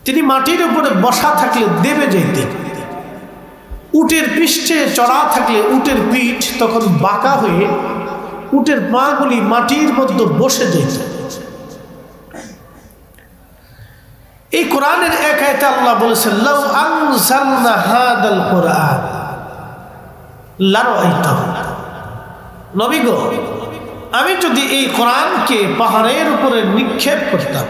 তিনি মাটির উপরে বসা থাকলে দেবে যেতেন। উটের পৃষ্ঠে চড়া থাকলে উটের পিঠ তখন বাঁকা হয়ে উটের পাগুলি মাটির মধ্যে বসে যেত। এই কোরআনের এক আয়াতে আল্লাহ বলেছেন, লাউ আনজালনা হাদাল কোরআন লারাআইতাহু। নবী গো, আমি যদি এই কোরআনকে পাহাড়ের উপরে নিক্ষেপ করতাম,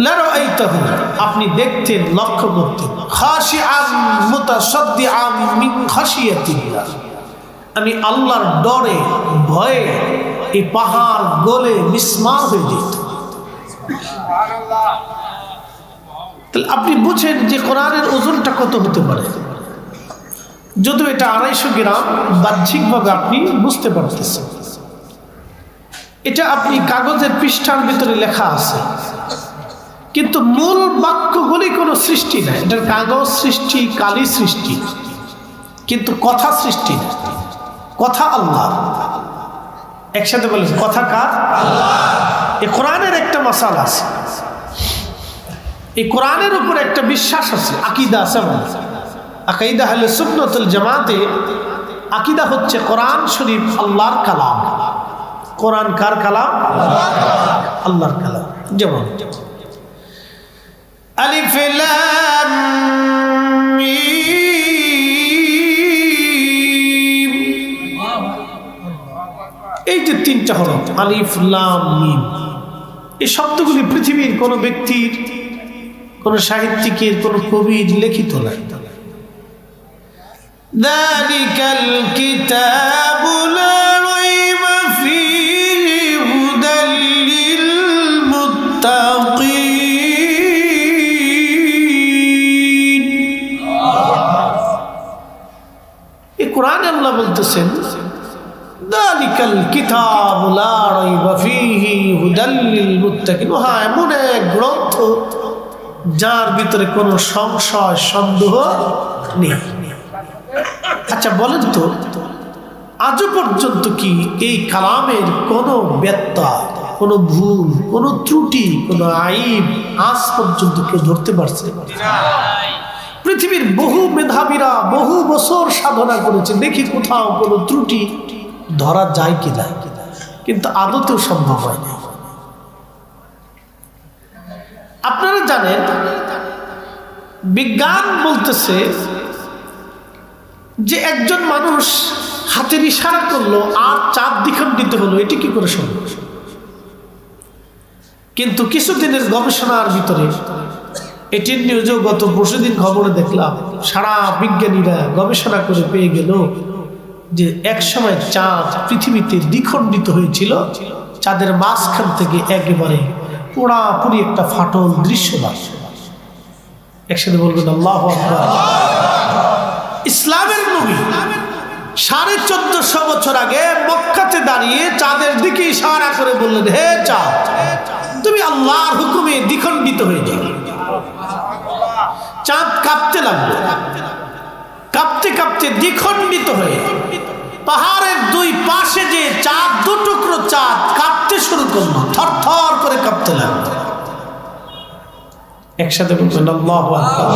লারাআইতাহু, আপনি দেখতেন, লক্ষ্য করতেন, খাশিআন মুতাসাদ্দিআন মিন খাশিয়াতিল্লাহ, আমি আল্লাহর ডরে ভয়ে এই পাহাড় গলে মিসমার হয়ে যেত। তাহলে আপনি বুঝেন যে কোরআনের ওজনটা কত হতে পারে। যদিও এটা 250 গ্রাম, বাহ্যিকভাবে আপনি বুঝতে পারতেছেন। এটা আপনি কাগজের পৃষ্ঠার ভিতরে লেখা আছে, কিন্তু মূল বাক্যগুলি কোনো সৃষ্টি নাই। এটার কাগজ সৃষ্টি, কালি সৃষ্টি, কিন্তু কথা সৃষ্টি না। কথা আল্লাহ। একসাথে বলেন, কথা কার? আল্লাহ। এই কোরআনের একটা মাসালা আছে, এই কোরআনের উপর একটা বিশ্বাস আছে, আকীদা আছে। আকীদা আহলে সুন্নাত ওয়াল জামাতে আকীদা হচ্ছে কোরআন শরীফ আল্লাহর কালাম। কোরআন কার কালাম? আল্লাহর কালাম। যেমন আলিফ লাম মিম তিনটা হরফ, আলিফ লাম মিম। এই শব্দগুলি পৃথিবীর কোনো ব্যক্তির, কোনো সাহিত্যিকের, কোনো কবির লিখিত নাই। যালিকাল কিতাবু লা রাইবা ফীহি হুদাল লিল মুত্তাকিন। এই কোরআনে আল্লাহ বলতেছেন যালিকাল কিতাবু লা রাইবা ফীহি হুদাল লিল মুত্তাকিন। হ্যাঁ, এমন এক গ্রন্থ যার ভিতরে কোনো সংশয় সন্দেহ নেই। আচ্ছা বলেন তো, আজও পর্যন্ত কি এই কালামের কোনো ব্যত্যয়, কোনো ভুল, কোনো ত্রুটি, কোনো আইব আজ পর্যন্ত কেউ ধরতে পারছে? পৃথিবীর বহু মেধাবীরা বহু বছর সাধনা করেছে, দেখি কোথাও কোনো ত্রুটি ধরা যায় কিনা, কিন্তু আদতেও সম্ভব হয় না। আপনারা জানেন, বিজ্ঞান বলতেছে যে একজন মানুষ হাতের ইশারা করলো আর চাঁদ দ্বিখণ্ডিত হলো, এটি কি করে সম্ভব? কিন্তু কিছুদিনের গবেষণার ভিতরে এটির নিউজেও গত পরশুদিন খবরে দেখলাম, সারা বিজ্ঞানীরা গবেষণা করে পেয়ে গেল যে একসময় চাঁদ পৃথিবীতে দ্বিখণ্ডিত হয়েছিল, চাঁদের মাঝখান থেকে একেবারে পুরাপুরি একটা ফাটল দৃশ্যমান। একসাথে বলবেন আল্লাহু আকবার। ইসলামের নবী 1450 বছর আগে মক্কাতে দাঁড়িয়ে চাঁদের দিকে ইশারা করে বললেন, হে চাঁদ, তুমি আল্লাহর হুকুমে দ্বিখণ্ডিত হয়ে যাও। চাঁদ কাঁপতে লাগলো, কাঁপতে কাঁপতে দ্বিখণ্ডিত হয়ে পাহাড়ের দুই পাশে যে চাঁদ, দুটুকরো চাঁদ কাঁপতে শুরু করলো, থরথর করে কাঁপতে লাগলো। একসাথে বলবেন আল্লাহু আকবার।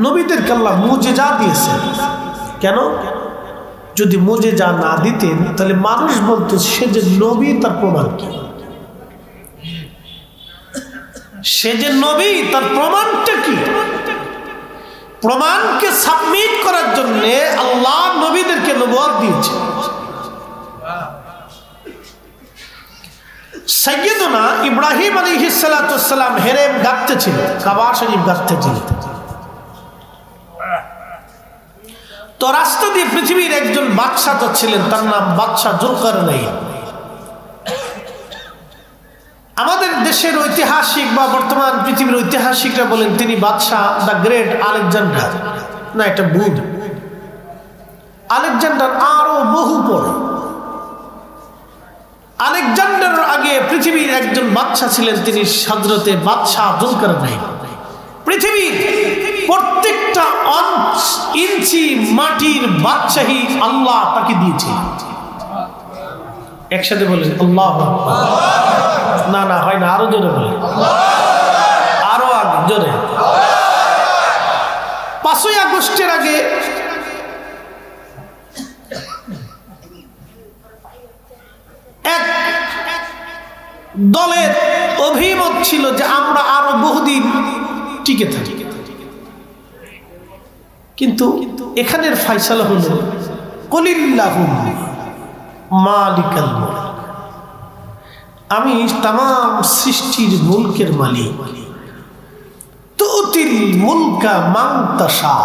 নবীদেরকে আল্লাহ মুজিজা দিয়েছেন। কেন? যদি মুজিজা না দিতেন তাহলে মানুষ বলতো সে যে নবী, তার প্রমাণ কি? সে যে নবী, তার প্রমাণটা কি? প্রমাণকে সাবমিট করার জন্য আল্লাহ নবীদেরকে নবুয়ত দিয়েছে। সাইয়্যিদুনা ইব্রাহিম আলাইহিস সালাতু ওয়াস সালাম হেরেম গাঁথতে ছিল, কাবা শরীফ গাঁথতে ছিল। তো রাস্তা দিয়ে পৃথিবীর একজন বাদশা যাচ্ছিলেন, তার নাম বাদশাহ জুলকারনাইন। আমাদের দেশের ঐতিহাসিক বা বর্তমান পৃথিবীর ঐতিহাসিকরা বলেন তিনি বাদশাহ দ্য গ্রেট আলেকজান্ডার। না, এটা ভুল। আলেকজান্ডার আরো বহু পরে। আলেকজান্ডারের আগে পৃথিবীর একজন বাদশা ছিলেন, তিনি হযরতে বাদশাহ জুলকারনাইন। পৃথিবীর প্রত্যেকটা ইঞ্চি মাটির বাদশাহী আল্লাহ তাকে দিয়েছে। একসাথে বলেন আল্লাহু আকবার। না না, হয় না, আরো জোরে বলেন, আরো আগে জোরে। 5ই আগস্টের আগে এক দলের অভিমত ছিল যে আমরা আরো বহুদিন টিকে থাকি, কিন্তু এখানের ফয়সালা হলো কুলিল্লাহুম্মা মালিকাল মুলক, আমি তামাম সৃষ্টির মুলকের মালিক। তুতিল মুলকা মান তাশা,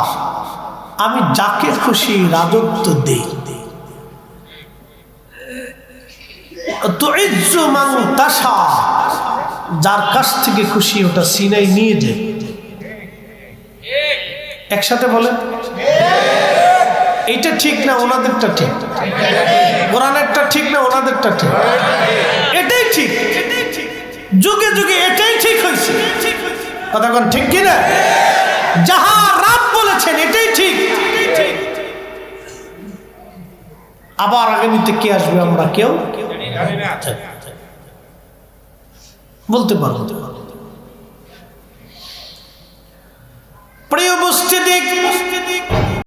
আমি যাকে খুশি রাজত্ব দেই। তুইজ্জু মান তাশা, যার কাছ থেকে খুশি ওটা সিনাই নিয়ে যায়। একসাথে বলেন এইটা ঠিক না ওনাদেরটা ঠিক? কোরআনেরটা ঠিক না ওনাদেরটা ঠিক? এটাই ঠিক, যুগে যুগে এটাই ঠিক হয়েছে। কথা কোন ঠিক কিনা? যাহা রাব বলেছেন এটাই ঠিক। আবার আগামীতে কে আসবে আমরা কেউ বলতে পারবো। প্রিয় উপস্থিতি,